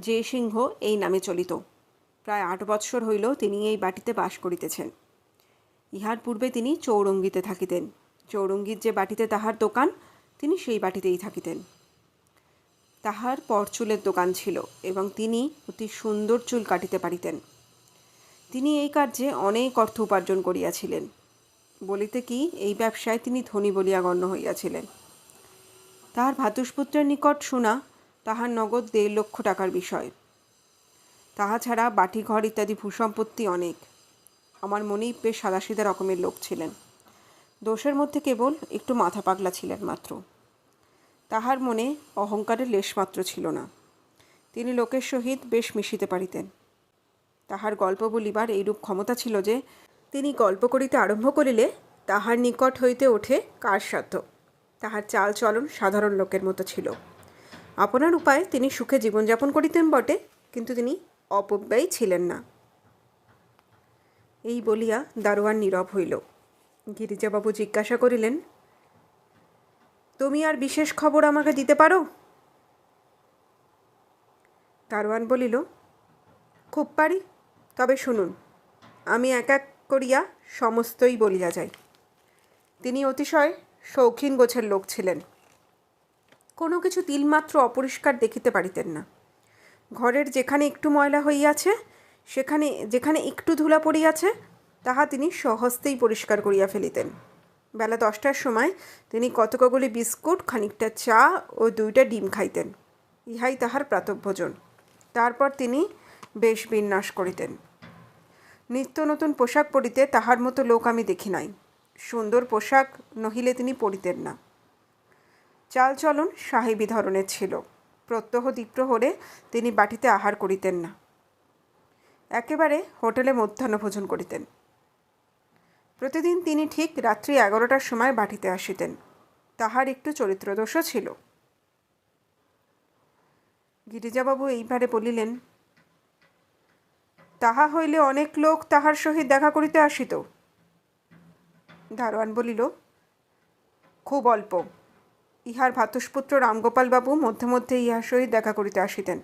যে সিংহ এই নামে চলিত। প্রায় 8 বৎসর হইল তিনি এই বাটিতে বাস করিতেছেন। ইহার পূর্বে তিনি চৌরঙ্গিতে থাকিতেন। চৌরঙ্গীর যে বাটিতে তাহার দোকান, তিনি সেই বাটিতেই থাকিতেন। তাহার পরচুলের দোকান ছিল এবং তিনি অতি সুন্দর চুল কাটিতে পারিতেন। তিনি এই কার্যে অনেক অর্থ উপার্জন করিয়াছিলেন। বলিতে কি, এই ব্যবসায় তিনি ধনী বলিয়া গণ্য হইয়াছিলেন। তাহার ভ্রাতুষ্পুত্রের নিকট শোনা তাহার নগদ 1.5 লক্ষ টাকার বিষয়। তাহা ছাড়া বাটিঘর ইত্যাদি ভূসম্পত্তি অনেক। আমার মনেই বেশ সাদাসিধা রকমের লোক ছিলেন। দোষের মধ্যে কেবল একটু মাথা পাগলা ছিলেন মাত্র। তাহার মনে অহংকারের লেশমাত্র ছিল না। তিনি লোকের সহিত বেশ মিশিতে পারিতেন। তাহার গল্প বলিবার এইরূপ ক্ষমতা ছিল যে তিনি গল্প করিতে আরম্ভ করিলে তাহার নিকট হইতে ওঠে কারসাধ্য। তাহার চাল চলন সাধারণ লোকের মতো ছিল। আপনার উপায়ে তিনি সুখে জীবনযাপন করিতেন বটে, কিন্তু তিনি অপব্যয়ী ছিলেন না। এই বলিয়া দারোয়ান নীরব হইল। গিরিজাবাবু জিজ্ঞাসা করিলেন, তুমি আর বিশেষ খবর আমাকে দিতে পারো? দারোয়ান বলিল, খুব পারি, তবে শুনুন, আমি এক এক করিয়া সমস্তই বলিয়া যাই। তিনি অতিশয় শৌখিন গোছের লোক ছিলেন। কোনো কিছু তিলমাত্র অপরিষ্কার দেখিতে পারিতেন না। ঘরের যেখানে একটু ময়লা হইয়াছে, যেখানে একটু ধুলা পড়িয়াছে, তাহা তিনি স্বহস্তেই পরিষ্কার করিয়া ফেলিতেন। বেলা 10টার সময় তিনি কতকগুলি বিস্কুট, খানিকটা চা ও 2টা ডিম খাইতেন। ইহাই তাহার প্রাতঃভোজন। তারপর তিনি বেশ বিন্যাস করিতেন। নিত্য নতুন পোশাক পরিতে তাহার মতো লোক আমি দেখি নাই। সুন্দর পোশাক নহিলে তিনি পরিতেন না। চালচলন সাহেবী ধরনের ছিল। প্রত্যহ দ্বিপ্রহরে তিনি বাটিতে আহার করিতেন না, একেবারে হোটেলে মধ্যাহ্নভোজন করিতেন। প্রতিদিন তিনি ঠিক রাত্রি 11টার সময় বাটিতে আসিতেন। তাহার একটু চরিত্রদোষও ছিল। গিরিজাবাবু এইবারে বলিলেন, তাহা হইলে অনেক লোক তাহার সহিত দেখা করিতে আসিত? দারোয়ান বলিল, খুব অল্প। ইহার ভ্রাতুষ্পুত্র রামগোপালবাবু মধ্যে মধ্যে ইহার সহিত দেখা করিতে আসিতেন।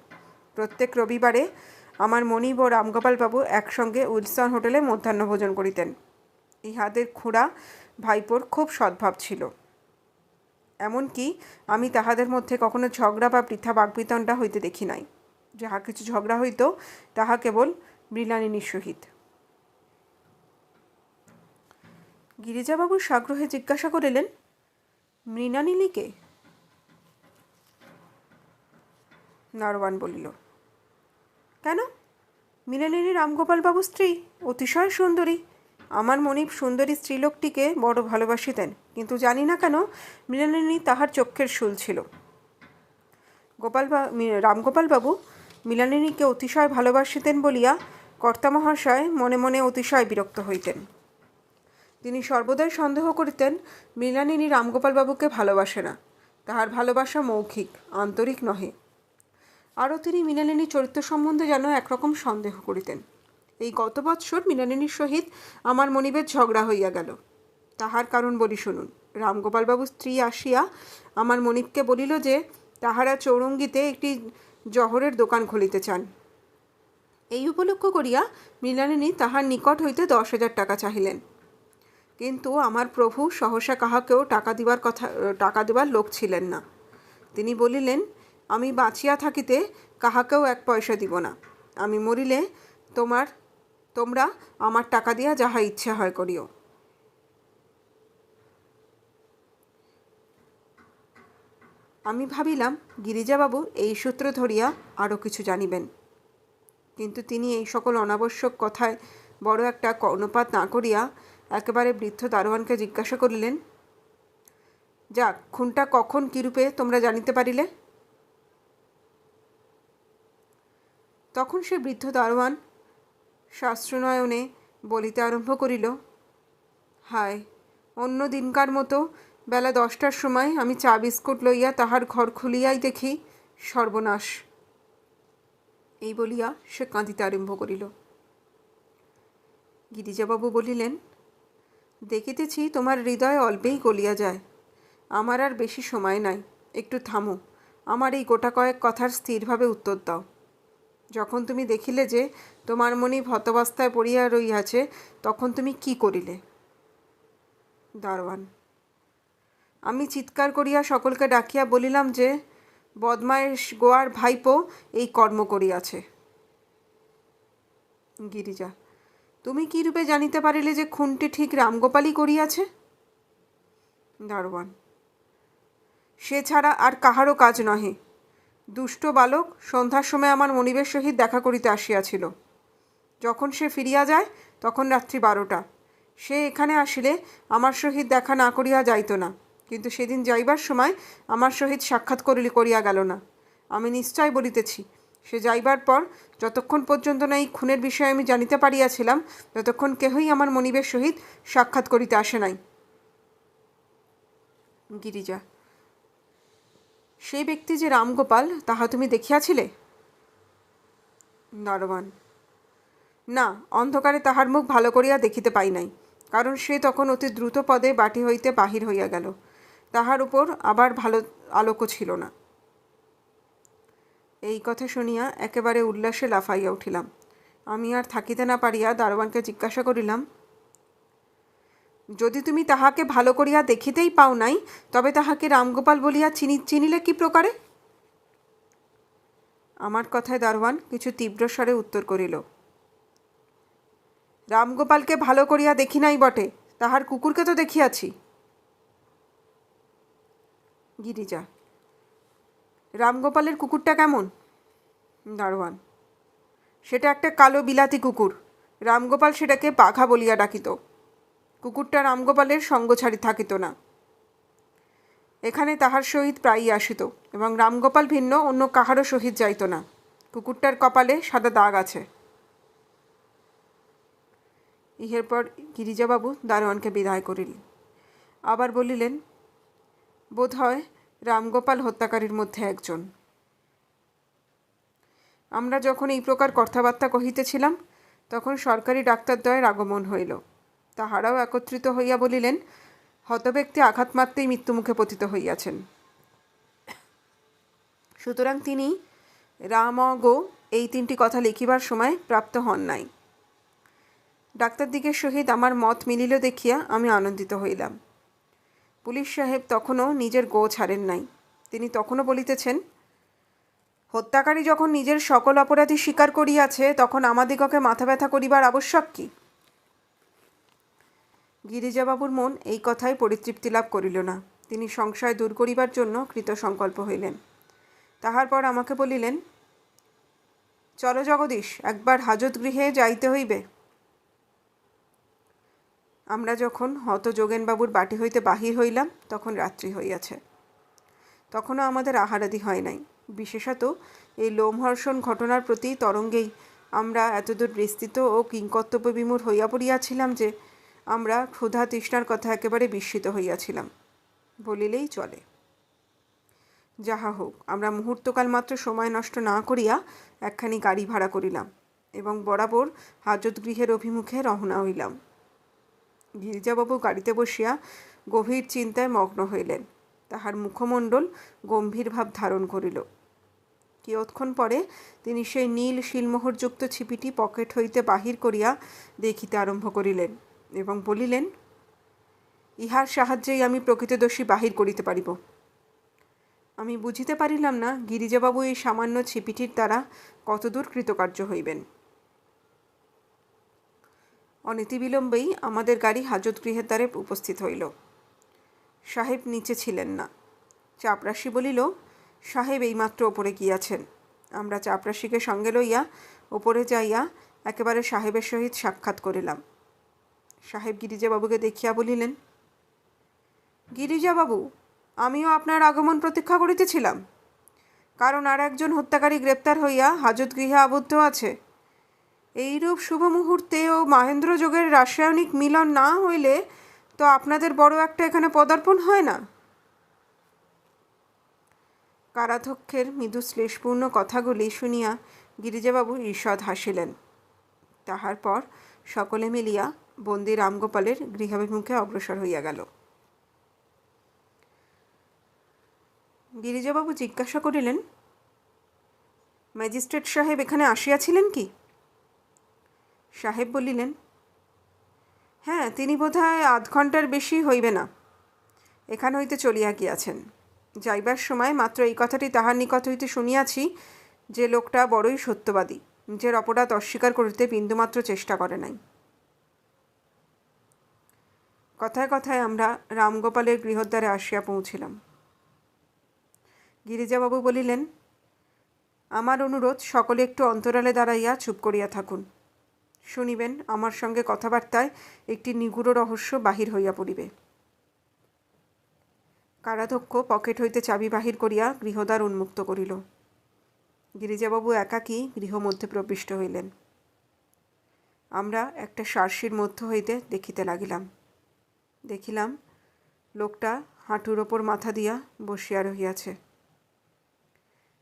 প্রত্যেক রবিবারে আমার মনিব ও রামগোপালবাবু একসঙ্গে উইলসন হোটেলে মধ্যাহ্নভোজন করিতেন। ইহাদের খুড়া ভাইপোর খুব সদ্ভাব ছিল। এমনকি আমি তাহাদের মধ্যে কখনো ঝগড়া বা বৃথা বাগ্বিতণ্ডা হইতে দেখি নাই। যাহা কিছু ঝগড়া হইত, তাহা কেবল মৃণালিনীর সহিত। গিরিজাবাবু সাগ্রহে জিজ্ঞাসা করিলেন, মৃণালিনীকে? দারোয়ান বলিল, কেন? মৃণালিনী রামগোপালবাবুর স্ত্রী, অতিশয় সুন্দরী। আমার মনিব সুন্দরী স্ত্রীলোকটিকে বড় ভালোবাসিতেন, কিন্তু জানি না কেন মৃণালিনী তাহার চক্ষের শুল ছিল। রামগোপালবাবু মৃণালিনীকে অতিশয় ভালোবাসিতেন বলিয়া কর্তামহাশয় মনে মনে অতিশয় বিরক্ত হইতেন। তিনি সর্বদাই সন্দেহ করিতেন মৃণালিনী রামগোপালবাবুকে ভালোবাসে না। তাহার ভালোবাসা মৌখিক, আন্তরিক নহে। আরও তিনি মৃণালিনীর চরিত্র সম্বন্ধে যেন একরকম সন্দেহ করিতেন। এই গত বৎসর মৃণালিনীর সহিত আমার মনিবের ঝগড়া হইয়া গেল। তাহার কারণ বলি শুনুন। রামগোপালবাবুর স্ত্রী আসিয়া আমার মনিবকে বলিল যে তাহারা চৌরঙ্গিতে একটি জহরের দোকান খুলিতে চান। এই উপলক্ষ করিয়া মৃণালিনী তাহার নিকট হইতে 10,000 টাকা চাহিলেন। কিন্তু আমার প্রভু সহসা কাহাকেও টাকা দিবার লোক ছিলেন না। তিনি বলিলেন, আমি বাঁচিয়া থাকিতে কাহাকেও 1 পয়সা দিব না। আমি মরিলে তোমরা আমার টাকা দিয়া যাহা ইচ্ছা হয় করিও। আমি ভাবিলাম গিরিজাবাবু এই সূত্র ধরিয়া আরও কিছু জানিবেন, কিন্তু তিনি এই সকল অনাবশ্যক কথায় বড় একটা কর্ণপাত না করিয়া একেবারে বৃদ্ধ দারোয়ানকে জিজ্ঞাসা করিলেন, যাক, খুনটা কখন কিরূপে তোমরা জানিতে পারিলে? তখন সে বৃদ্ধ দারোয়ান শাস্ত্রনয়নে বলিতে আরম্ভ করিল, হায়, অন্য দিনকার মতো বেলা 10টার সময় আমি চা বিস্কুট লইয়া তাহার ঘর খুলিয়াই দেখি সর্বনাশ। এই বলিয়া সে কাঁদিতে আরম্ভ করিল। গিরিজাবাবু বলিলেন, দেখিতেছি তোমার হৃদয় অল্পেই গলিয়া যায়। আমার আর বেশি সময় নাই, একটু থামো, আমার এই গোটা কয়েক কথার স্থিরভাবে উত্তর দাও। যখন তুমি দেখিলে যে তোমার মনিব হতাবস্থায় পড়িয়া রহিয়াছে, তখন তুমি কি করিলে? দারোয়ান, আমি চিৎকার করিয়া সকলকে ডাকিয়া বলিলাম যে বদমায়েশ গোয়ার ভাইপো এই কর্ম করিয়াছে। গিরিজা, তুমি কি রূপে জানিতে পারিলে যে খুনটি ঠিক রামগোপালই করিয়াছে? দারোয়ান, সে ছাড়া আর কাহারও কাজ নহে। দুষ্ট বালক সন্ধ্যার সময় আমার মনিবের সহিত দেখা করিতে আসিয়াছিল। যখন সে ফিরিয়া যায় তখন রাত্রি 12টা। সে এখানে আসিলে আমার সহিত দেখা না করিয়া যাইত না, কিন্তু সেদিন যাইবার সময় আমার সহিত সাক্ষাৎ করিয়া গেল না। আমি নিশ্চয় বলিতেছি, সে যাইবার পর যতক্ষণ পর্যন্ত না এই খুনের বিষয়ে আমি জানিতে পারিয়াছিলাম, ততক্ষণ কেহই আমার মনিবের সহিত সাক্ষাৎ করিতে আসে নাই। গিরিজা, সেই ব্যক্তি যে রামগোপাল, তাহা তুমি দেখিয়াছিলে? দারোয়ান, না, অন্ধকারে তাহার মুখ ভালো করিয়া দেখিতে পাই নাই, কারণ সে তখন অতি দ্রুত পদে বাটি হইতে বাহির হইয়া গেল। তাহার উপর আবার ভালো আলোকও ছিল না। এই কথা শুনিয়া একেবারে উল্লাসে লাফাইয়া উঠিলাম। আমি আর থাকিতে না পারিয়া দারোয়ানকে জিজ্ঞাসা করিলাম, যদি তুমি তাহাকে ভালো করিয়া দেখিতেই পাও নাই, তবে তাহাকে রামগোপাল বলিয়া চিনিলে কি প্রকারে? আমার কথায় দারোয়ান কিছু তীব্র স্বরে উত্তর করিল, রামগোপালকে ভালো করিয়া দেখি নাই বটে, তাহার কুকুরকে তো দেখিয়াছি। গিরিজা: রামগোপালের কুকুরটা কেমন? দারোয়ান: সেটা একটা কালো বিলাতি কুকুর। রামগোপাল সেটাকে পাখা বলিয়া ডাকিত। কুকুরটা রামগোপালের সঙ্গ ছাড়ি থাকিত না। এখানে তাহার সহিত প্রায়ই আসিত এবং রামগোপাল ভিন্ন অন্য কাহারও সহিত যাইত না। কুকুরটার কপালে সাদা দাগ আছে। ইহের পর গিরিজাবাবু দারোয়ানকে বিদায় করিলেন। আবার বলিলেন, বোধ হয় রামগোপাল হত্যাকারীর মধ্যে একজন। আমরা যখন এই প্রকার কথাবার্তা কহিতেছিলাম, তখন সরকারি ডাক্তারদ্বয়ের আগমন হইল। তাহারাও একত্রিত হইয়া বলিলেন, হতব্যক্তি আঘাত মাত্রেই মৃত্যুমুখে পতিত হইয়াছেন। সুতরাং তিনি রামগো এই 3টি কথা লিখিবার সময় প্রাপ্ত হন নাই। ডাক্তারদিগের সহিত আমার মত মিলিল দেখিয়া আমি আনন্দিত হইলাম। পুলিশ সাহেব তখনও নিজের গো ছাড়েন নাই। তিনি তখনও বলিতেছেন, হত্যাকারী যখন নিজের সকল অপরাধী স্বীকার করিয়াছে, তখন আমাদিগকে মাথা ব্যথা করিবার আবশ্যক কি? গিরিজাবাবুর মন এই কথায় পরিতৃপ্তি লাভ করিল না। তিনি সংশয় দূর করিবার জন্য কৃতসংকল্প হইলেন। তাহার পর আমাকে বলিলেন, চলো জগদীশ, একবার হাজতগৃহে যাইতে হইবে। আমরা যখন হত যোগেনবাবুর বাটি হইতে বাহির হইলাম, তখন রাত্রি হইয়াছে। তখনও আমাদের আহারাদি হয় নাই। বিশেষত এই লোমহর্ষণ ঘটনার প্রতি তরঙ্গেই আমরা এতদূর বিস্তৃত ও কিংকর্তব্য বিমূঢ় হইয়া পড়িয়াছিলাম যে আমরা ক্ষুধা তৃষ্ণার কথা একেবারে বিস্মিত হইয়াছিলাম বলিলেই চলে। যাহা হোক, আমরা মুহূর্তকাল মাত্র সময় নষ্ট না করিয়া একখানি গাড়ি ভাড়া করিলাম এবং বরাবর হাজতগৃহের অভিমুখে রওনা হইলাম। গিরিজাবাবু গাড়িতে বসিয়া গভীর চিন্তায় মগ্ন হইলেন। তাহার মুখমণ্ডল গম্ভীর ভাব ধারণ করিল। কিয়ৎক্ষণ পরে তিনি সেই নীল শিলমোহরযুক্ত ছিপিটি পকেট হইতে বাহির করিয়া দেখিতে আরম্ভ করিলেন এবং বলিলেন, ইহার সাহায্যেই আমি প্রকৃত দোষী বাহির করিতে পারিব। আমি বুঝিতে পারিলাম না গিরিজাবাবু এই সামান্য ছিপিটির দ্বারা কতদূর কৃতকার্য হইবেন। অনতিবিলম্বেই আমাদের গাড়ি হাজতগৃহের দ্বারে উপস্থিত হইল। সাহেব নিচে ছিলেন না। চাপরাশি বলিল, সাহেব এইমাত্র ওপরে গিয়াছেন। আমরা চাপরাশিকে সঙ্গে লইয়া ওপরে যাইয়া একেবারে সাহেবের সহিত সাক্ষাৎ করিলাম। সাহেব গিরিজাবাবুকে দেখিয়া বলিলেন, গিরিজাবাবু, আমিও আপনার আগমন প্রতীক্ষা করিতেছিলাম, কারণ আর একজন হত্যাকারী গ্রেপ্তার হইয়া হাজতগৃহে আবদ্ধ আছে। এইরূপ শুভ মুহূর্তে ও মহেন্দ্র যোগের রাসায়নিক মিলন না হইলে তো আপনাদের বড় একটা এখানে পদার্পণ হয় না। কারাধ্যক্ষের মৃদু শ্লেষপূর্ণ কথাগুলি শুনিয়া গিরিজাবাবু ঈষৎ হাসিলেন। তাহার পর সকলে মিলিয়া বন্দী রামগোপালের গৃহাভিমুখে অগ্রসর হইয়া গেল। গিরিজাবাবু জিজ্ঞাসা করিলেন, ম্যাজিস্ট্রেট সাহেব এখানে আসিয়াছিলেন কি? সাহেব বলিলেন, হ্যাঁ, তিনি বোধহয় আধ ঘণ্টার বেশি হইবে না এখান হইতে চলিয়া গিয়াছেন। যাইবার সময় মাত্র এই কথাটি তাহার নিকট হইতে শুনিয়াছি যে লোকটা বড়ই সত্যবাদী, নিজের অপরাধ অস্বীকার করিতে বিন্দুমাত্র চেষ্টা করে নাই। কথায় কথায় আমরা রামগোপালের গৃহদ্বারে আসিয়া পৌঁছিলাম। গিরিজাবাবু বলিলেন, আমার অনুরোধ সকলে একটু অন্তরালে দাঁড়াইয়া চুপ করিয়া থাকুন। শুনিবেন আমার সঙ্গে কথাবার্তায় একটি নিগূঢ় রহস্য বাহির হইয়া পড়িবে। কারাধ্যক্ষ পকেট হইতে চাবি বাহির করিয়া গৃহদ্বার উন্মুক্ত করিল। গিরিজাবাবু একাকী গৃহমধ্যে প্রবিষ্ট হইলেন। আমরা একটা সার্সির মধ্য হইতে দেখিতে লাগিলাম। দেখিলাম লোকটা হাঁটুর ওপর মাথা দিয়া বসিয়া রহিয়াছে।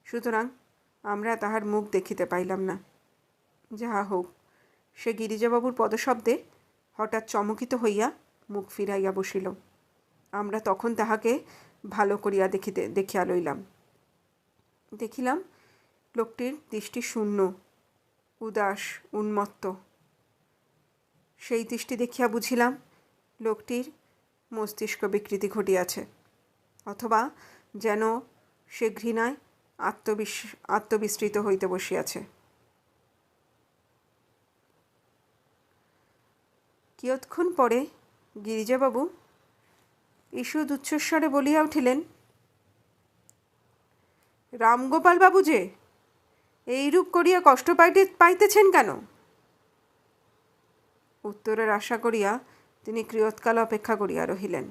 সুতরাং আমরা তাহার মুখ দেখিতে পাইলাম না। যাহা হোক, সে গিরিজাবাবুর পদশব্দে হঠাৎ চমকিত হইয়া মুখ ফিরাইয়া বসিল। আমরা তখন তাহাকে ভালো করিয়া দেখিয়া লইলাম। দেখিলাম লোকটির দৃষ্টি শূন্য, উদাস, উন্মত্ত। সেই দৃষ্টি দেখিয়া বুঝিলাম লোকটির মস্তিষ্ক বিকৃতি ঘটিয়াছে, অথবা যেন সে ঘৃণায় আত্মবিস্মৃত হইতে বসিয়াছে। কিয়ৎক্ষণ পরে গিরিজাবাবু ঈষৎ উচ্চস্বরে বলিয়া উঠিলেন, রামগোপাল বাবু যে এইরূপ করিয়া কষ্ট পাইতেছেন কেন? উত্তরের আশা করিয়া তিনি কিয়ৎকাল অপেক্ষা করিয়া রহিলেন,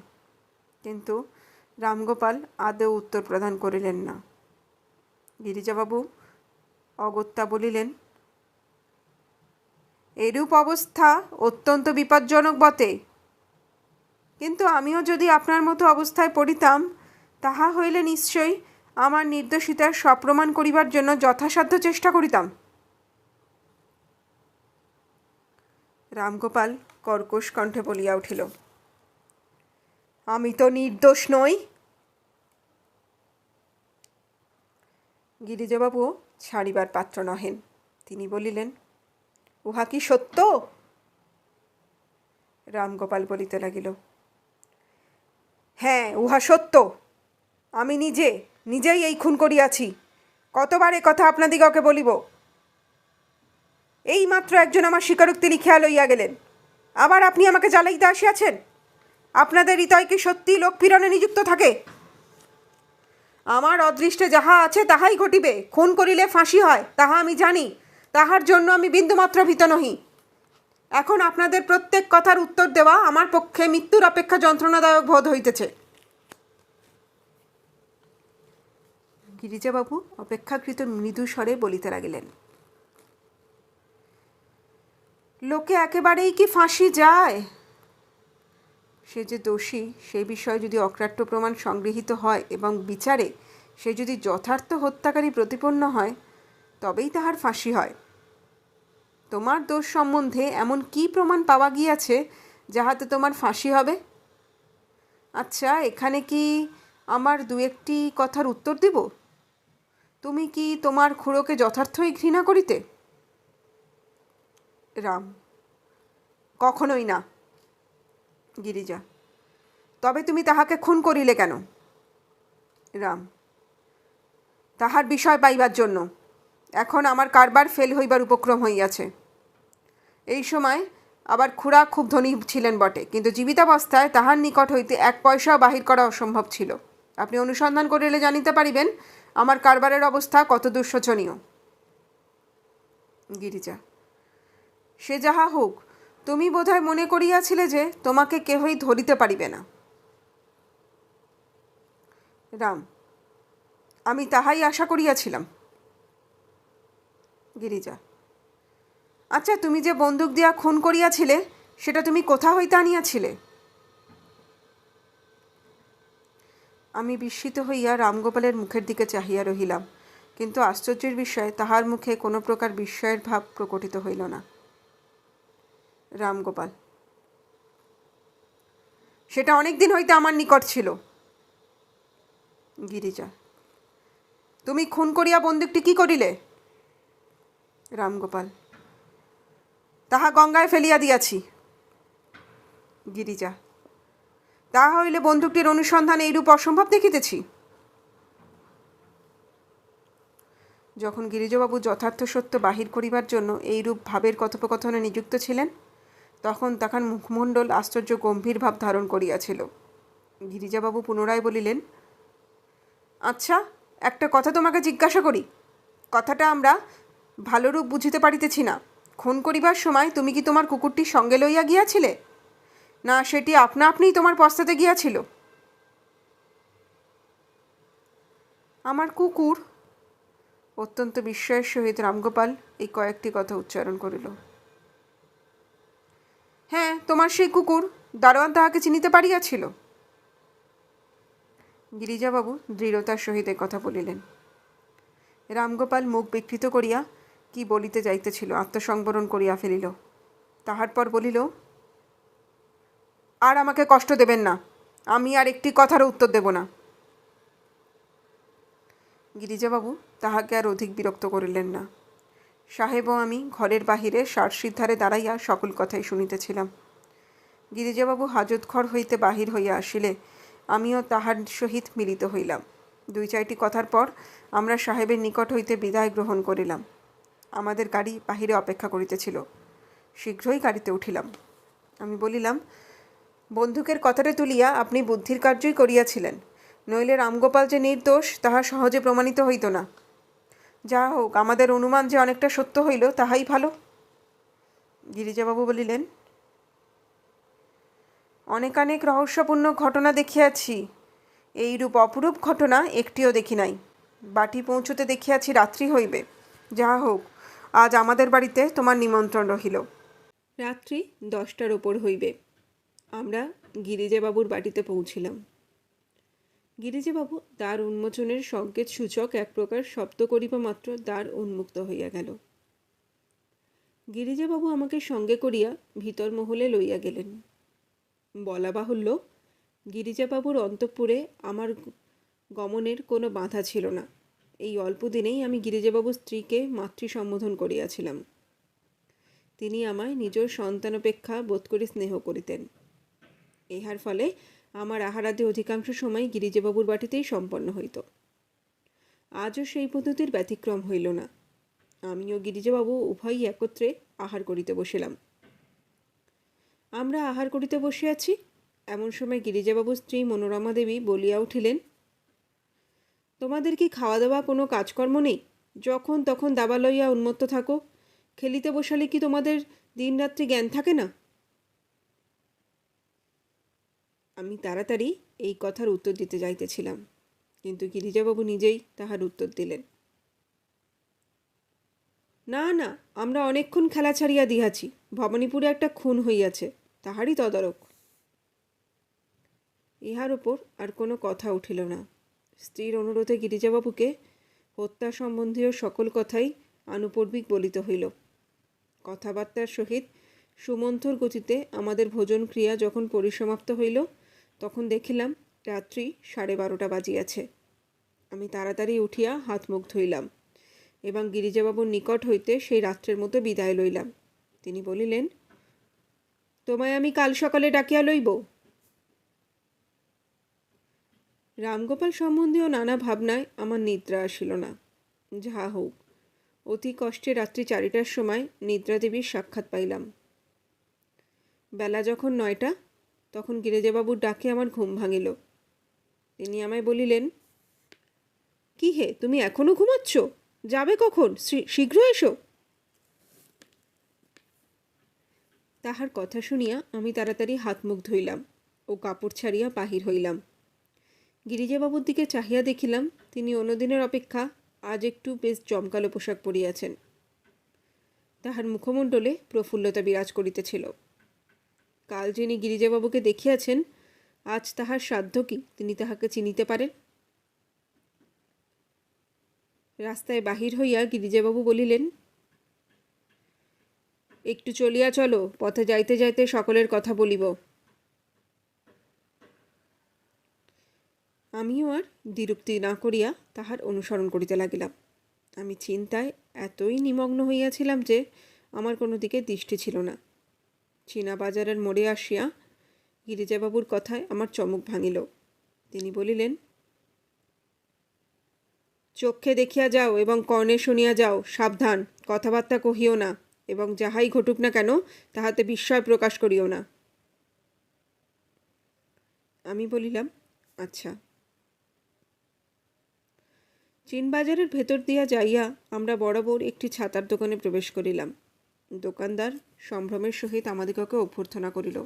কিন্তু রামগোপাল আদৌ উত্তর প্রদান করিলেন না। গিরিজাবাবু অগত্যা বলিলেন, এরূপ অবস্থা অত্যন্ত বিপজ্জনক বটে, কিন্তু আমিও যদি আপনার মতো অবস্থায় পড়িতাম, তাহা হইলে নিশ্চয়ই আমার নির্দোষিতার সপ্রমাণ করিবার জন্য যথাসাধ্য চেষ্টা করিতাম। রামগোপাল কর্কশ কণ্ঠে বলিয়া উঠিল, আমি তো নির্দোষ নই। গিরিজাবাবু ছাড়িবার পাত্র নহেন। তিনি বলিলেন, উহা কি সত্য? রামগোপাল বলিতে লাগিল, হ্যাঁ, উহা সত্য। আমি নিজেই এই খুন করিয়াছি। কতবার এ কথা আপনাদিগকে বলিব? এই মাত্র একজন আমার স্বীকারোক্তি লিখিয়া লইয়া গেলেন, আবার আপনি আমাকে জ্বালাইতে আসিয়াছেন? আপনাদের হৃদয় কি সত্যি লোক পীড়নে নিযুক্ত থাকে? আমার অদৃষ্টে যাহা আছে তাহাই ঘটিবে। খুন করিলে ফাঁসি হয়, তাহা আমি জানি। তাহার জন্য আমি বিন্দুমাত্র ভীত নহি। এখন আপনাদের প্রত্যেক কথার উত্তর দেওয়া আমার পক্ষে মৃত্যুর অপেক্ষা যন্ত্রণাদায়ক বোধ হইতেছে। গিরিজাবাবু অপেক্ষাকৃত মৃদু স্বরে বলিতে লাগিলেন, লোকে একেবারেই কি ফাঁসি যায়? সে যে দোষী সে বিষয়ে যদি অক্রাট্য প্রমাণ সংগৃহীত হয় এবং বিচারে সে যদি যথার্থ হত্যাকারী প্রতিপন্ন হয়, তবেই তাহার ফাঁসি হয়। তোমার দোষ সম্বন্ধে এমন কি প্রমাণ পাওয়া গিয়াছে যাহাতে তোমার ফাঁসি হবে? আচ্ছা, এখানে কি আমার দু একটি কথার উত্তর দিব? তুমি কি তোমার খুড়োকে যথার্থই ঘৃণা করিতে? রাম, কখনোই না। গিরিজা, তবে তুমি তাহাকে খুন করিলে কেন? রাম, তাহার বিষয় পাইবার জন্য। এখন আমার কারবার ফেল হইবার উপক্রম হইয়াছে। এই সময় আবার খুড়া খুব ধনী ছিলেন বটে, কিন্তু জীবিতাবস্থায় তাহার নিকট হইতে 1 পয়সাও বাহির করা অসম্ভব ছিল। আপনি অনুসন্ধান করিলে জানিতে পারিবেন আমার কারবারের অবস্থা কত দুঃশোচনীয়। গিরিজা, সে যাহা হোক, তুমি বোধহয় মনে করিয়াছিলে যে তোমাকে কেহই ধরিতে পারিবে না। রাম, আমি তাহাই আশা করিয়াছিলাম। গিরিজা, আচ্ছা, তুমি যে বন্দুক দিয়া খুন করিয়াছিলে সেটা তুমি কোথা হইতে আনিয়াছিলে? আমি বিস্মিত হইয়া রামগোপালের মুখের দিকে চাহিয়া রহিলাম, কিন্তু আশ্চর্যের বিষয় তাহার মুখে কোনো প্রকার বিস্ময়ের ভাব প্রকটিত হইল না। রামগোপাল, সেটা অনেক দিন হইতে আমার নিকট ছিল। গিরিজা, তুমি খুন করিয়া বন্দুকটি কি করিলে? রামগোপাল, তাহা গঙ্গায় ফেলিয়া দিয়াছি। গিরিজা, তাহা হইলে বন্দুকটির অনুসন্ধানে এইরূপ অসম্ভব দেখিতেছি। যখন গিরিজাবাবু যথার্থ সত্য বাহির করিবার জন্য এইরূপ ভাবের কথোপকথনে নিযুক্ত ছিলেন, তখন তাহার মুখমণ্ডল আশ্চর্য গম্ভীর ভাব ধারণ করিয়াছিল। গিরিজাবাবু পুনরায় বলিলেন, আচ্ছা, একটা কথা তোমাকে জিজ্ঞাসা করি। কথাটা আমরা ভালোরূপ বুঝিতে পারিতেছি না। খুন করিবার সময় তুমি কি তোমার কুকুরটি সঙ্গে লইয়া গিয়াছিলে, না সেটি আপনা আপনিই তোমার পশ্চাতে গিয়াছিল? আমার কুকুর? অত্যন্ত বিস্ময়ের সহিত রামগোপাল এই কয়েকটি কথা উচ্চারণ করিল। হ্যাঁ, তোমার সেই কুকুর। দারোয়ান তাহাকে চিনিতে পারিয়াছিল। গিরিজাবাবু দৃঢ়তার সহিত কথা বলিলেন। রামগোপাল মুখ বিকৃত করিয়া কি বলিতে যাইতেছিল আত্মসংবরণ করিয়া ফেলিল। তাহার পর বলিল, আর আমাকে কষ্ট দেবেন না। আমি আর একটি কথার উত্তর দেব না। গিরিজাবাবু তাহাকে আর অধিক বিরক্ত করিলেন না। সাহেব ও আমি ঘরের বাহিরে সারসির ধারে দাঁড়াইয়া সকল কথাই শুনিতেছিলাম। গিরিজাবাবু হাজতঘর হইতে বাহির হইয়া আসিলে আমিও তাহার সহিত মিলিত হইলাম। 2-4টি কথার পর আমরা সাহেবের নিকট হইতে বিদায় গ্রহণ করিলাম। আমাদের গাড়ি বাহিরে অপেক্ষা করিতেছিল। শীঘ্রই গাড়িতে উঠিলাম। আমি বলিলাম, বন্দুকের কথাটা তুলিয়া আপনি বুদ্ধির কার্যই করিয়াছিলেন, নইলে রামগোপাল যে নির্দোষ তাহা সহজে প্রমাণিত হইত না। যা হোক, আমাদের অনুমান যে অনেকটা সত্য হইল, তাহাই ভালো। গিরিজাবাবু বলিলেন, অনেক রহস্যপূর্ণ ঘটনা দেখিয়াছি, এইরূপ অপরূপ ঘটনা একটিও দেখি নাই। বাটি পৌঁছতে দেখিয়াছি রাত্রি হইবে। যা হোক, আজ আমাদের বাড়িতে তোমার নিমন্ত্রণ রহিল। রাত্রি 10টার ওপর হইবে। আমরা গিরিজাবাবুর বাড়িতে পৌঁছিলাম। গিরিজাবাবু দ্বার উন্মোচনের সংকেত সূচক এক প্রকার শব্দ করিবা মাত্র দ্বার উন্মুক্ত হইয়া গেল। গিরিজাবাবু আমাকে সঙ্গে করিয়া ভিতর মহলে লইয়া গেলেন। বলা বাহুল্য, গিরিজাবাবুর অন্তঃপুরে আমার গমনের কোনো বাধা ছিল না। এই অল্প দিনেই আমি গিরিজাবাবুর স্ত্রীকে মাতৃ সম্বোধন করিয়াছিলাম। তিনি আমায় নিজের সন্তানপেক্ষা বোধ করে স্নেহ করিতেন। ইহার ফলে আমার আহারাদি অধিকাংশ সময় গিরিজাবাবুর বাটিতেই সম্পন্ন হইত। আজও সেই পদ্ধতির ব্যতিক্রম হইল না। আমি ও গিরিজাবাবু উভয়ই একত্রে আহার করিতে বসিলাম। আমরা আহার করিতে বসিয়াছি, এমন সময় গিরিজাবাবুর স্ত্রী মনোরমা দেবী বলিয়া উঠিলেন, তোমাদের কি খাওয়া দাওয়া কোনো কাজকর্ম নেই? যখন তখন দাবা লইয়া উন্মত্ত থাকো। খেলিতে বসালে কি তোমাদের দিনরাত্রি জ্ঞান থাকে না? আমি তাড়াতাড়ি এই কথার উত্তর দিতে যাইতেছিলাম, কিন্তু গিরিজাবাবু নিজেই তাহার উত্তর দিলেন, না না, আমরা অনেকক্ষণ খেলা ছাড়িয়া দিয়াছি। ভবানীপুরে একটা খুন হইয়াছে, তাহারই তদারক। ইহার ওপর আর কোনো কথা উঠিল না। স্ত্রীর অনুরোধে গিরিজাবাবুকে হত্যা সম্বন্ধীয় সকল কথাই আনুপর্বিক বলিতে হইল। কথাবার্তার সহিত সুমন্থর গতিতে আমাদের ভোজন ক্রিয়া যখন পরিসমাপ্ত হইল, তখন দেখিলাম রাত্রি 12:30 বাজিয়াছে। আমি তাড়াতাড়ি উঠিয়া হাত মুখ ধুইলাম এবং গিরিজাবাবুর নিকট হইতে সেই রাত্রের মতো বিদায় লইলাম। তিনি বলিলেন, তোমায় আমি কাল সকালে ডাকিয়া লইব। রামগোপাল সম্বন্ধীয় নানা ভাবনায় আমার নিদ্রা আসিল না। যাহা হোক, অতি কষ্টে রাত্রি 4টার সময় নিদ্রাদেবীর সাক্ষাৎ পাইলাম। বেলা যখন 9টা, তখন গিরিজাবাবুর ডাকে আমার ঘুম ভাঙিল। তিনি আমায় বলিলেন, কি হে, তুমি এখনো ঘুমাচ্ছ? যাবে কখন? শীঘ্র এসো। তাহার কথা শুনিয়া আমি তাড়াতাড়ি হাত মুখ ধুইলাম ও কাপড় ছাড়িয়া বাহির হইলাম। গিরিজাবাবুর দিকে চাহিয়া দেখিলাম, তিনি অন্যদিনের অপেক্ষা আজ একটু বেশ জমকালো পোশাক পরিয়াছেন। তাহার মুখমণ্ডলে প্রফুল্লতা বিরাজ করিতেছিল। কাল যিনি গিরিজাবাবুকে দেখিয়াছেন, আজ তাহার সাধ্য কি তিনি তাহাকে চিনিতে পারেন? রাস্তায় বাহির হইয়া গিরিজাবাবু বলিলেন, একটু চলিয়া চলো, পথে যাইতে যাইতে সকলের কথা বলিব। আমিও আর দ্বিরুক্তি না করিয়া তাহার অনুসরণ করিতে লাগিলাম। আমি চিন্তায় এতই নিমগ্ন হইয়াছিলাম যে আমার কোনো দিকে দৃষ্টি ছিল না। চীনা বাজারের মোড়ে আসিয়া গিরিজাবাবুর কথায় আমার চমক ভাঙিল। তিনি বলিলেন, চক্ষে দেখিয়া যাও এবং কর্ণে শুনিয়া যাও, সাবধান, কথাবার্তা কহিও না এবং যাহাই ঘটুক না কেন তাহাতে বিস্ময় প্রকাশ করিও না। আমি বলিলাম, আচ্ছা। চীনবাজারের ভেতর দিয়া যাইয়া আমরা বরাবর একটি ছাতার দোকানে প্রবেশ করিলাম। দোকানদার সম্ভ্রমের সহিত আমাদিগকে অভ্যর্থনা করিল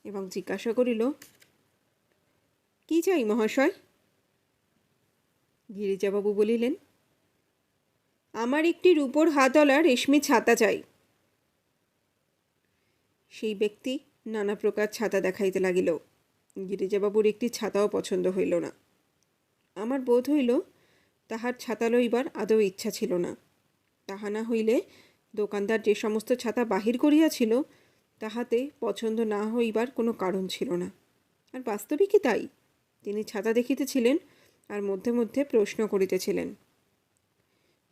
এবং জিজ্ঞাসা করিল, কি চাই মহাশয়? গিরিজাবাবু বলিলেন, আমার একটি রূপোর হাতওয়ালা রেশমি ছাতা চাই। সেই ব্যক্তি নানা প্রকার ছাতা দেখাইতে লাগিল। গিরিজাবাবুর একটি ছাতাও পছন্দ হইল না। আমার বোধ হইল তাহার ছাতা লইবার আদৌ ইচ্ছা ছিল না। তাহা না হইলে দোকানদার যে সমস্ত ছাতা বাহির করিয়াছিল, তাহাতে পছন্দ না হইবার কোনো কারণ ছিল না। আর বাস্তবিকই তাই। তিনি ছাতা দেখিতেছিলেন আর মধ্যে মধ্যে প্রশ্ন করিতেছিলেন।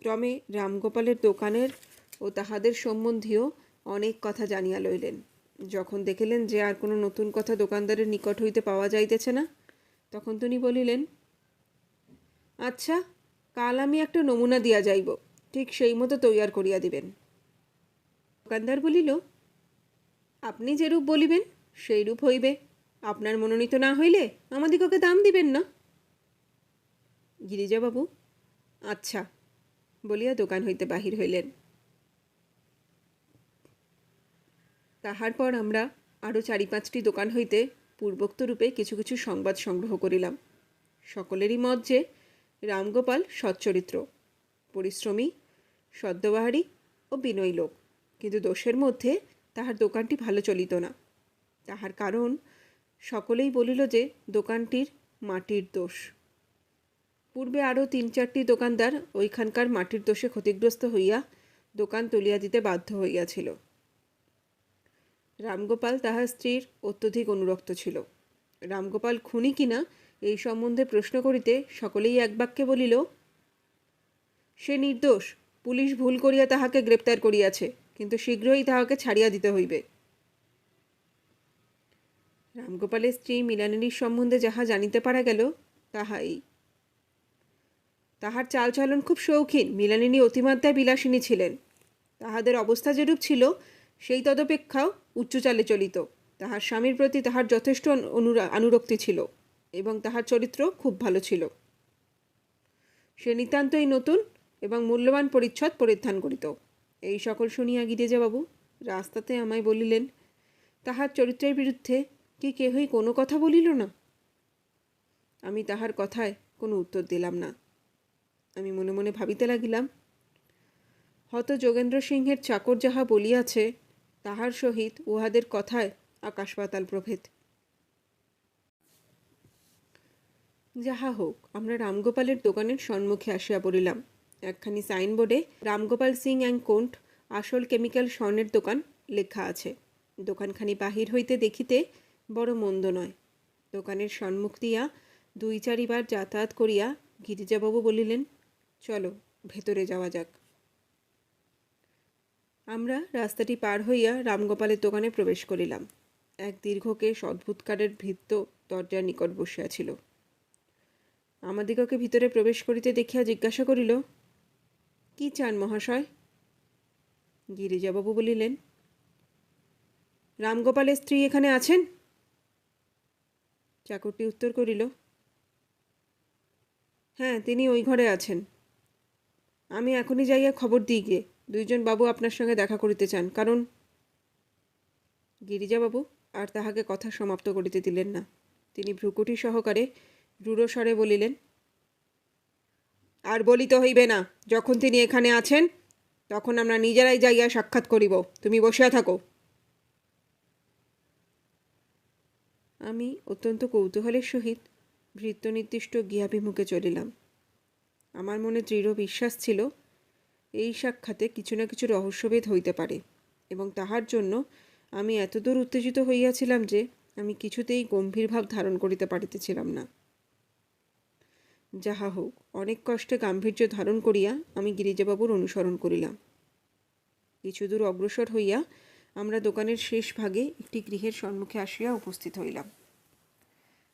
ক্রমে রামগোপালের দোকানের ও তাহাদের সম্বন্ধীয় অনেক কথা জানিয়া লইলেন। যখন দেখিলেন যে আর কোনো নতুন কথা দোকানদারের নিকট হইতে পাওয়া যাইতেছে না, তখন তিনি বলিলেন, আচ্ছা, কাল আমি একটা নমুনা দিয়া যাইব, ঠিক সেই মতো তৈয়ার করিয়া দিবেন। দোকানদার বলিল, আপনি যেরূপ বলিবেন সেইরূপ হইবে। আপনার মনোনীত না হইলে আমাদিগকে দাম দিবেন না। গিরিজাবাবু আচ্ছা বলিয়া দোকান হইতে বাহির হইলেন। তাহার পর আমরা আরও 4-5টি দোকান হইতে পূর্বোক্ত রূপে কিছু কিছু সংবাদ সংগ্রহ করিলাম। সকলেরই মত যে রামগোপাল সচ্চরিত্র, পরিশ্রমী, সদ্যবাহারী ও বিনয়ী লোক, কিন্তু দোষের মধ্যে তাহার দোকানটি ভালো চলিত না। তাহার কারণ সকলেই বলিল যে দোকানটির মাটির দোষ। পূর্বে আরও 3-4টি দোকানদার ওইখানকার মাটির দোষে ক্ষতিগ্রস্ত হইয়া দোকান তুলিয়া দিতে বাধ্য হইয়াছিল। রামগোপাল তাহার স্ত্রীর অত্যধিক অনুরক্ত ছিল। রামগোপাল খুনি কিনা এই সম্বন্ধে প্রশ্ন করিতে সকলেই এক বাক্যে বলিল, সে নির্দোষ, পুলিশ ভুল করিয়া তাহাকে গ্রেপ্তার করিয়াছে, কিন্তু শীঘ্রই তাহাকে ছাড়িয়া দিতে হইবে। রামগোপালের স্ত্রী মৃণালিনীর সম্বন্ধে যাহা জানিতে পারা গেল তাহাই। তাহার চালচলন খুব শৌখিন। মৃণালিনী অতিমাত্রায় বিলাসিনী ছিলেন। তাহাদের অবস্থা যেরূপ ছিল সেই তদপেক্ষাও উচ্চচালে চলিত। তাহার স্বামীর প্রতি তাহার যথেষ্ট অনুরক্তি ছিল এবং তাহার চরিত্র খুব ভালো ছিল। সে নিতান্তই নতুন এবং মূল্যবান পরিচ্ছদ পরিধান করিত। এই সকল শুনিয়া গিরিজাবাবু রাস্তাতে আমায় বলিলেন, তাহার চরিত্রের বিরুদ্ধে কি কেহই কোনো কথা বলিল না? আমি তাহার কথায় কোনো উত্তর দিলাম না। আমি মনে মনে ভাবিতে লাগিলাম, হয়তো যোগেন্দ্র সিংহের চাকর যাহা বলিয়াছে তাহার সহিত উহাদের কথায় আকাশ পাতাল প্রভেদ। যাহা হোক, আমরা রামগোপালের দোকানের সম্মুখে আসিয়া পড়িলাম। একখানি সাইনবোর্ডে রামগোপাল সিং অ্যান্ড কোন্ট আসল কেমিক্যাল স্বর্ণের দোকান লেখা আছে। দোকানখানি বাহির হইতে দেখিতে বড় মন্দ নয়। দোকানের সম্মুখ দিয়া 2-4 বার যাতায়াত করিয়া গিরিজাবাবু বলিলেন, চলো ভেতরে যাওয়া যাক। আমরা রাস্তাটি পার হইয়া রামগোপালের দোকানে প্রবেশ করিলাম। এক দীর্ঘকেশ অদ্ভুতকারের ভৃত্য দরজার নিকট বসিয়াছিল। আমাদিগকে ভিতরে প্রবেশ করিতে দেখিয়া জিজ্ঞাসা করিল, কি চান মহাশয়? গিরিজাবাবু বলিলেন, রামগোপালের স্ত্রী এখানে আছেন? চাকরটি উত্তর করিল, হ্যাঁ, তিনি ওই ঘরে আছেন। আমি এখনই যাইয়া খবর দিই গিয়ে। 2জন বাবু আপনার সঙ্গে দেখা করিতে চান। কারণ গিরিজাবাবু আর তাহাকে কথা সমাপ্ত করিতে দিলেন না। তিনি ভ্রুকুটি সহকারে রূঢ়স্বরে বলিলেন, আর বলিতে হইবে না। যখন তিনি এখানে আছেন তখন আমরা নিজেরাই যাইয়া সাক্ষাৎ করিব। তুমি বসিয়া থাকো। আমি অত্যন্ত কৌতূহলের সহিত ভৃত্য নির্দিষ্ট গৃহাভিমুখে চলিলাম। আমার মনে দৃঢ় বিশ্বাস ছিল এই সাক্ষাতে কিছু না কিছু রহস্যভেদ হইতে পারে, এবং তাহার জন্য আমি এতদূর উত্তেজিত হইয়াছিলাম যে আমি কিছুতেই গম্ভীর ভাব ধারণ করিতে পারিতেছিলাম না। যাহা হোক, অনেক কষ্টে গাম্ভীর্য ধারণ করিয়া আমি গিরিজাবাবুর অনুসরণ করিলাম। কিছু দূর অগ্রসর হইয়া আমরা দোকানের শেষ ভাগে একটি গৃহের সম্মুখে আসিয়া উপস্থিত হইলাম।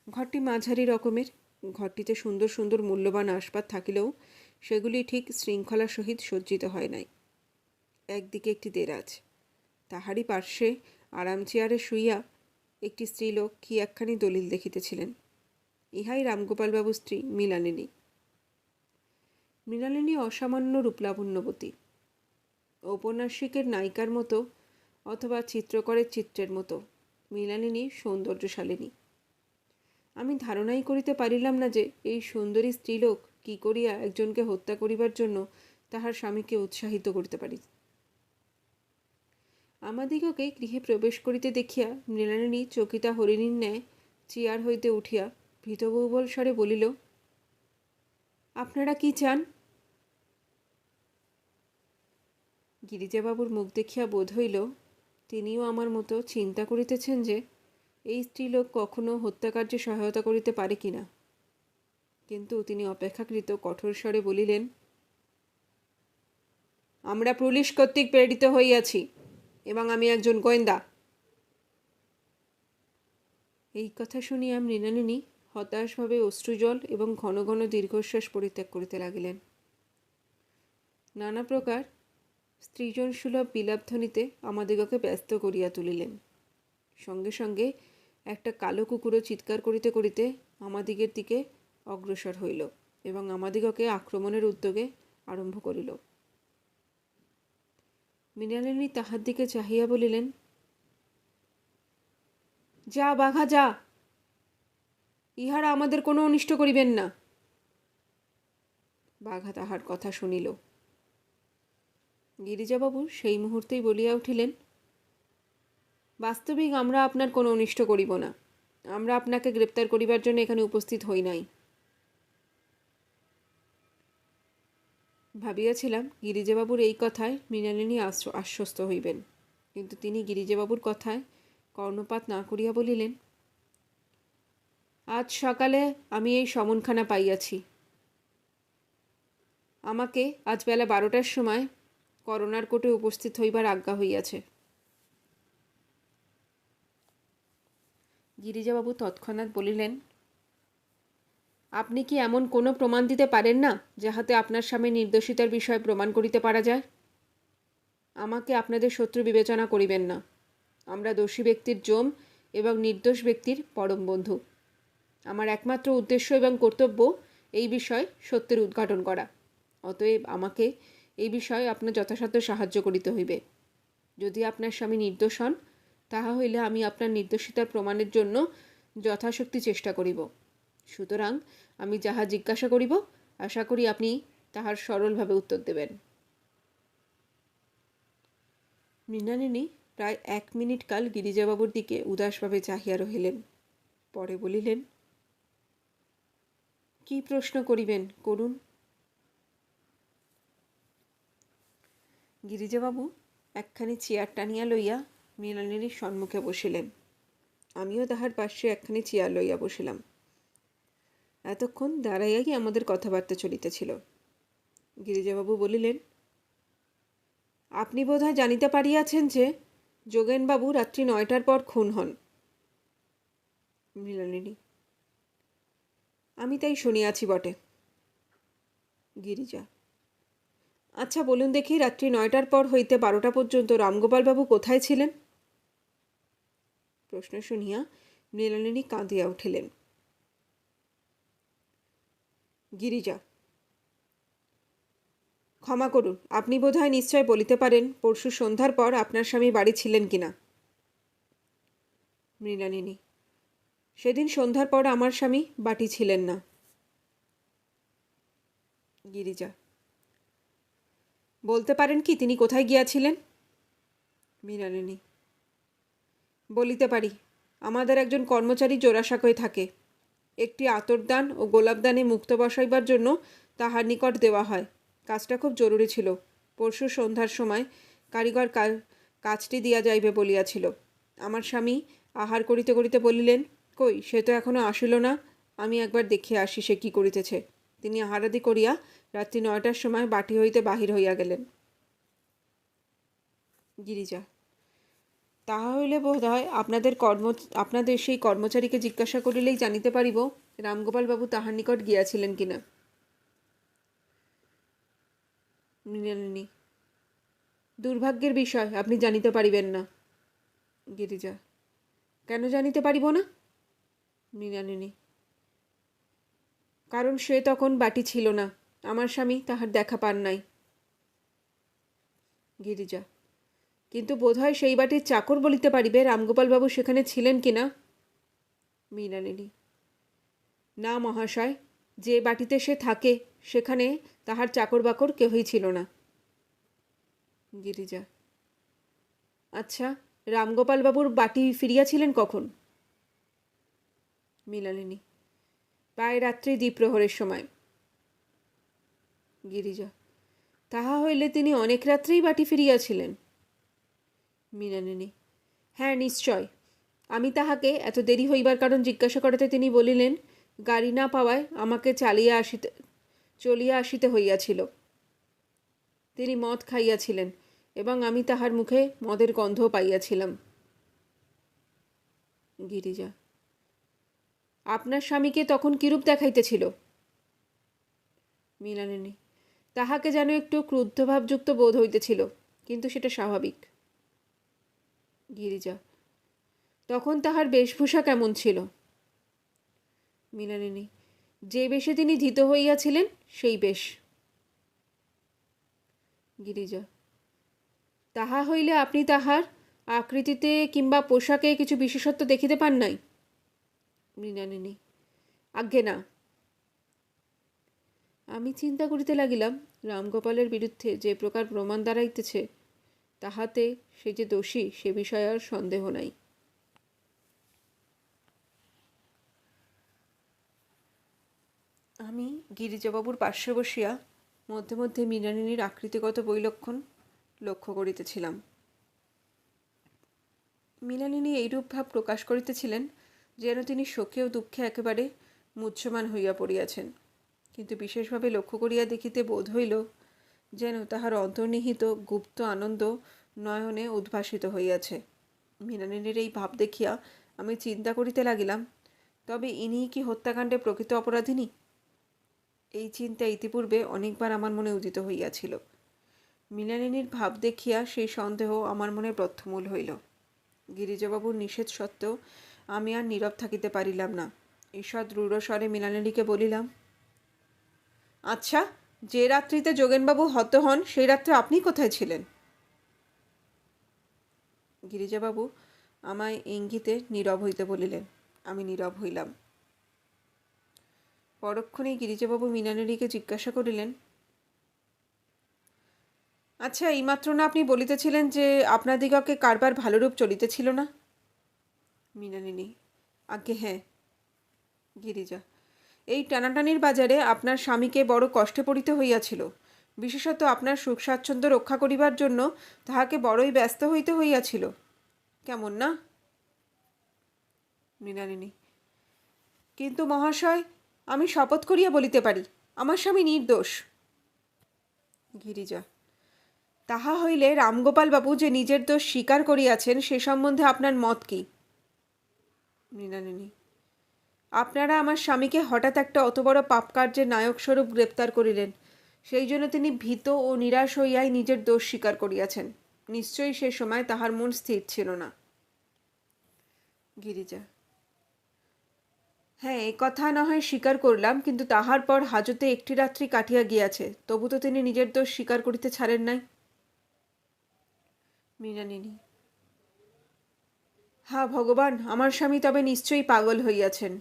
ঘরটি মাঝারি রকমের। ঘরটিতে সুন্দর সুন্দর মূল্যবান আসবাব থাকিলেও সেগুলি ঠিক শৃঙ্খলার সহিত সজ্জিত হয় নাই। একদিকে একটি দেরাজ, তাহারই পার্শ্বে আরাম চেয়ারে শুইয়া একটি স্ত্রীলোক কি একখানি দলিল দেখিতেছিলেন। ইহাই রামগোপালবাবুর স্ত্রী মৃণালিনী। মৃণালিনী অসামান্য রূপলাবণ্যবতী। ঔপন্যাসিকের নায়িকার মতো অথবা চিত্রকরের চিত্রের মতো মৃণালিনী সৌন্দর্যশালিনী। আমি ধারণাই করিতে পারিলাম না যে এই সুন্দরী স্ত্রীলোক কি করিয়া একজনকে হত্যা করিবার জন্য তাহার স্বামীকে উৎসাহিত করিতে পারি। আমাদিগকে গৃহে প্রবেশ করিতে দেখিয়া মৃণালিনী চকিতা হরিণীর ন্যায় চেয়ার হইতে উঠিয়া ভীতবহুবল স্বরে বলিল, আপনারা কি চান? গিরিজাবাবুর মুখ দেখিয়া বোধ হইল তিনিও আমার মতো চিন্তা করিতেছেন যে এই স্ত্রীলোক কখনো হত্যাকার্যে সহায়তা করিতে পারে কিনা। কিন্তু তিনি অপেক্ষাকৃত কঠোর স্বরে বলিলেন, আমরা পুলিশ কর্তৃক প্রেরিত হইয়াছি এবং আমি একজন গোয়েন্দা। এই কথা শুনিয়া মৃণালিনী হতাশভাবে অশ্রুজল এবং ঘন ঘন দীর্ঘশ্বাস পরিত্যাগ করিতে লাগিলেন। নানা প্রকার স্ত্রীজন সুলভ বিলাপধ্বনিতে আমাদিগকে ব্যস্ত করিয়া তুলিলেন। সঙ্গে সঙ্গে একটা কালো কুকুরও চিৎকার করিতে করিতে আমাদিগের দিকে অগ্রসর হইল এবং আমাদিগকে আক্রমণের উদ্যোগে আরম্ভ করিল। মৃণালিনী তাহার দিকে চাহিয়া বলিলেন, যা বাঘা যা, ইহারা আমাদের কোনো অনিষ্ট করিবেন না। বাঘা তাহার কথা শুনিল। গিরিজাবাবু সেই মুহূর্তেই বলিয়া উঠিলেন, বাস্তবিক আমরা আপনার কোনো অনিষ্ট করিব না। আমরা আপনাকে গ্রেপ্তার করিবার জন্য এখানে উপস্থিত হই নাই। ভাবিয়াছিলাম গিরিজাবাবুর এই কথায় মৃণালিনী আশ্বস্ত হইবেন, কিন্তু তিনি গিরিজাবাবুর কথায় কর্ণপাত না করিয়া বলিলেন, আজ সকালে আমি এই সমনখানা পাইয়াছি। আমাকে আজ বেলা 12টার সময় করোনার কোর্টে উপস্থিত হইবার আজ্ঞা হইয়াছে। গিরিজাবাবু তৎক্ষণাৎ বলিলেন, আপনি কি এমন কোনো প্রমাণ দিতে পারেন না যাহাতে আপনার স্বামী নির্দোষিতার বিষয়ে প্রমাণ করিতে পারা যায়? আমাকে আপনাদের শত্রু বিবেচনা করিবেন না। আমরা দোষী ব্যক্তির জম এবং নির্দোষ ব্যক্তির পরম বন্ধু। আমার একমাত্র উদ্দেশ্য এবং কর্তব্য এই বিষয়ে সত্যের উদ্ঘাটন করা। অতএব আমাকে এই বিষয়ে আপনার যথাসাধ্য সাহায্য করিতে হইবে। যদি আপনার স্বামী নির্দোষ হন, তাহা হইলে আমি আপনার নির্দোষিতার প্রমাণের জন্য যথাশক্তি চেষ্টা করিব। সুতরাং আমি যাহা জিজ্ঞাসা করিব, আশা করি আপনি তাহার সরলভাবে উত্তর দেবেন। মৃণালিনী প্রায় 1 মিনিট কাল গিরিজাবাবুর দিকে উদাসভাবে চাহিয়া রহিলেন। পরে বলিলেন, কি প্রশ্ন করিবেন করুন। গিরিজাবাবু একখানি চেয়ার টানিয়া লইয়া মৃণালিনীর সম্মুখে বসিলেন। আমিও তাহার পাশে একখানি চেয়ার লইয়া বসিলাম। এতক্ষণ দাঁড়াইয়াই আমাদের কথাবার্তা চলিতেছিল। গিরিজাবাবু বলিলেন, আপনি বোধহয় জানিতে পারিয়াছেন যে যোগেনবাবু রাত্রি 9টার পর খুন হন। মৃণালিনী, আমি তাই শুনিয়াছি বটে। গিরিজা, আচ্ছা বলুন দেখি, রাত্রি 9টার পর হইতে 12টা পর্যন্ত রামগোপালবাবু কোথায় ছিলেন? প্রশ্ন শুনিয়া মৃণালিনী কাঁদিয়া উঠিলেন। গিরিজা, ক্ষমা করুন, আপনি বোধহয় নিশ্চয় বলিতে পারেন পরশু সন্ধ্যার পর আপনার স্বামী বাড়ি ছিলেন কিনা? মৃণালিনী, সেদিন সন্ধ্যার পর আমার স্বামী বাড়ি ছিলেন না। গিরিজা, বলতে পারেন কি তিনি কোথায় গিয়াছিলেন? মৃণালিনী, বলিতে পারি। আমাদের একজন কর্মচারী জোড়াসাঁকোয় থাকে। একটি আতরদান ও গোলাপদানে মুক্ত বসাইবার জন্য তাহার নিকট দেওয়া হয়। কাজটা খুব জরুরি ছিল। পরশু সন্ধ্যার সময় কারিগর কাজটি দিয়া যাইবে বলিয়াছিল। আমার স্বামী আহার করিতে করিতে বলিলেন, কই সে তো এখনো আসিল না, আমি একবার দেখিয়া আসি সে কি করিতেছে। তিনি আহারাদি করিয়া রাত্রি 9টার সময় বাটি হইতে বাহির হইয়া গেলেন। গিরিজা, তাহা হইলে বোধ হয় আপনাদের সেই কর্মচারীকে জিজ্ঞাসা করিলেই জানিতে পারিব রামগোপালবাবু তাহার নিকট গিয়াছিলেন কিনা। মৃণালিনী, দুর্ভাগ্যের বিষয়, আপনি জানিতে পারিবেন না। গিরিজা, কেন জানিতে পারিব না? মৃণালিনী, কারণ সে তখন বাটি ছিল না। আমার স্বামী তাহার দেখা পান নাই। গিরিজা, কিন্তু বোধহয় সেই বাটির চাকর বলিতে পারিবে রামগোপালবাবু সেখানে ছিলেন কিনা। মৃণালিনী, না মহাশয়, যে বাটিতে সে থাকে সেখানে তাহার চাকর বাকর কেহই ছিল না। গিরিজা, আচ্ছা, রামগোপালবাবুর বাটি ফিরিয়াছিলেন কখন? মৃণালিনী, প্রায় রাত্রি দ্বিপ্রহরের সময়। গিরিজা, তাহা হইলে তিনি অনেক রাত্রেই বাটি ফিরিয়াছিলেন। মৃণালিনী, হ্যাঁ নিশ্চয়। আমি তাহাকে এত দেরি হইবার কারণ জিজ্ঞাসা করাতে তিনি বলিলেন, গাড়ি না পাওয়ায় আমাকে চলিয়া আসিতে হইয়াছিল। তিনি মদ খাইয়াছিলেন এবং আমি তাহার মুখে মদের গন্ধ পাইয়াছিলাম। গিরিজা: আপনার স্বামীকে তখন কিরূপ দেখাইতেছিল? মৃণালিনী: তাহাকে যেন একটু ক্রুদ্ধভাবযুক্ত বোধ হইতেছিল, কিন্তু সেটা স্বাভাবিক। গিরিজা: তখন তাহার বেশভূষা কেমন ছিল? মৃণালিনী: যে বেশে তিনি ধীত হইয়াছিলেন সেই বেশ। গিরিজা: তাহা হইলে আপনি তাহার আকৃতিতে কিংবা পোশাকে কিছু বিশেষত্ব দেখিতে পান নাই? মৃণালিনী: আজ্ঞে না। আমি চিন্তা করিতে লাগিলাম, রামগোপালের বিরুদ্ধে যে প্রকার প্রমাণ দাঁড়াইতেছে, তাহাতে সে যে দোষী সে বিষয়ে আর সন্দেহ নাই। আমি গিরিজাবাবুর পার্শ্বে বসিয়া মধ্যে মধ্যে মৃণালিনীর আকৃতিগত বৈলক্ষণ লক্ষ্য করিতেছিলাম। মৃণালিনী এইরূপ ভাব প্রকাশ করিতেছিলেন যেন তিনি শোকে ও দুঃখে একেবারে মুহ্যমান হইয়া পড়িয়াছেন, কিন্তু বিশেষভাবে লক্ষ্য করিয়া দেখিতে বোধ হইল যেন তাহার অন্তর্নিহিত গুপ্ত আনন্দ নয়নে উদ্ভাসিত হইয়াছে। মৃণালিনীর এই ভাব দেখিয়া আমি চিন্তা করিতে লাগিলাম, তবে ইনিই কি হত্যাকাণ্ডে প্রকৃত অপরাধিনী? এই চিন্তা ইতিপূর্বে অনেকবার আমার মনে উদিত হইয়াছিল। মৃণালিনীর ভাব দেখিয়া সেই সন্দেহ আমার মনে প্রথমূল হইল। গিরিজাবাবুর নিষেধ সত্ত্বেও আমি আর নীরব থাকিতে পারিলাম না। ঈষৎ রূঢ় স্বরে মৃণালিনীকে বলিলাম, আচ্ছা, যে রাত্রিতে যোগেনবাবু হত হন সেই রাত্রে আপনি কোথায় ছিলেন? গিরিজাবাবু আমায় ইঙ্গিতে নীরব হইতে বলিলেন। আমি নীরব হইলাম। পরক্ষণেই গিরিজাবাবু মৃণালিনীকে জিজ্ঞাসা করিলেন, আচ্ছা, এইমাত্র না আপনি বলিতেছিলেন যে আপনাদিগকে কারবার ভালোরূপ চলিতেছিল না? মৃণালিনী: আজ্ঞে হ্যাঁ। গিরিজা: এই টানাটানির বাজারে আপনার স্বামীকে বড় কষ্টে পড়িতে হইয়াছিল। বিশেষত আপনার সুখ স্বাচ্ছন্দ্য রক্ষা করিবার জন্য তাহাকে বড়ই ব্যস্ত হইতে হইয়াছিল, কেমন না? মৃণালিনী: কিন্তু মহাশয়, আমি শপথ করিয়া বলিতে পারি আমার স্বামী নির্দোষ। গিরিজা: তাহা হইলে রামগোপাল বাবু যে নিজের দোষ স্বীকার করিয়াছেন সে সম্বন্ধে আপনার মত কি? মৃণালিনী: আপনারা আমার স্বামীকে হঠাৎ একটা অত বড় পাপকার্যের নায়কস্বরূপ গ্রেপ্তার করিলেন, সেই জন্য তিনি ভীত ও নিরাশ হইয়াই নিজের দোষ স্বীকার করিয়াছেন। নিশ্চয়ই সে সময় তাহার মন স্থির ছিল না। গিরিজা: হ্যাঁ, এ কথা না হয় স্বীকার করলাম, কিন্তু তাহার পর হাজতে একটি রাত্রি কাটিয়া গিয়াছে, তবু তো তিনি নিজের দোষ স্বীকার করিতে ছাড়েন নাই। মৃণালিনী: হা ভগবান, আমার স্বামী তবে নিশ্চয়ই পাগল হইয়াছেন।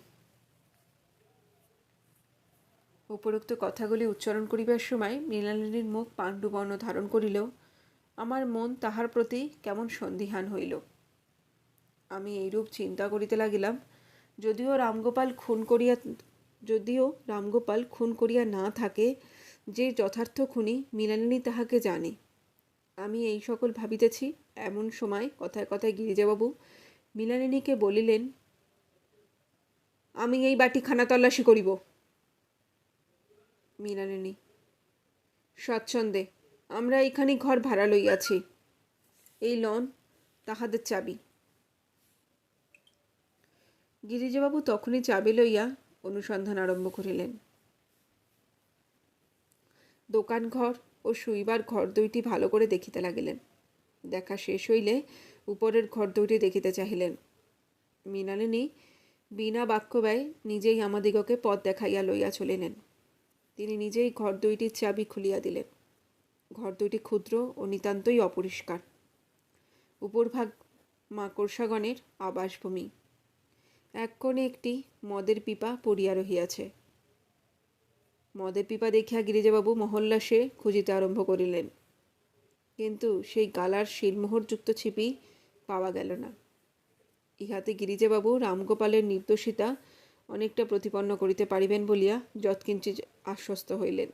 উপরোক্ত কথাগুলি উচ্চারণ করিবার সময় মৃণালিনীর মুখ পাণ্ডুবর্ণ ধারণ করিলেও আমার মন তাহার প্রতি কেমন সন্দিহান হইল। আমি এইরূপ চিন্তা করিতে লাগিলাম, যদিও রামগোপাল খুন করিয়া না থাকে, যে যথার্থ খুনি মৃণালিনী তাহাকে জানে। আমি এই সকল ভাবিতেছি, এমন সময় কথায় কথায় গিরিজাবাবু মৃণালিনীকে বলিলেন, আমি এই বাটি খানা তল্লাশি করিব। মৃণালিনী: স্বচ্ছন্দে, আমরা এইখানে ঘর ভাড়া লইয়াছি, এই লন তাহাদের চাবি। গিরিজাবাবু তখনই চাবি লইয়া অনুসন্ধান আরম্ভ করিলেন। দোকান ঘর ও শুইবার ঘর দুইটি ভালো করে দেখিতে লাগিলেন। দেখা শেষ হইলে উপরের ঘর দুইটি দেখিতে চাহিলেন। মৃণালিনী বিনা বাক্যব্যয় নিজেই আমাদিগকে পথ দেখাইয়া লইয়া চলিলেন। তিনি নিজেই ঘর দুইটির চাবি খুলিয়া দিলেন। ঘর দুইটি ক্ষুদ্র ও নিতান্তই অপরিষ্কার। উপরভাগ মাকড়সাগণের আবাসভূমি। এক কোণে একটি মদের পিপা পড়িয়া রহিয়াছে। মদের পিপা দেখিয়া গিরিজাবাবু মহোল্লাসে খুঁজিতে আরম্ভ করিলেন, কিন্তু সেই গালার শিলমোহরযুক্ত ছিপি পাওয়া গেল না। ইহাতে গিরিজাবাবু রামগোপালের নির্দোষিতা অনেকটা প্রতিপন্ন করিতে পারিবেন বলিয়া যৎকিঞ্চিৎ আশ্বস্ত হইলেন।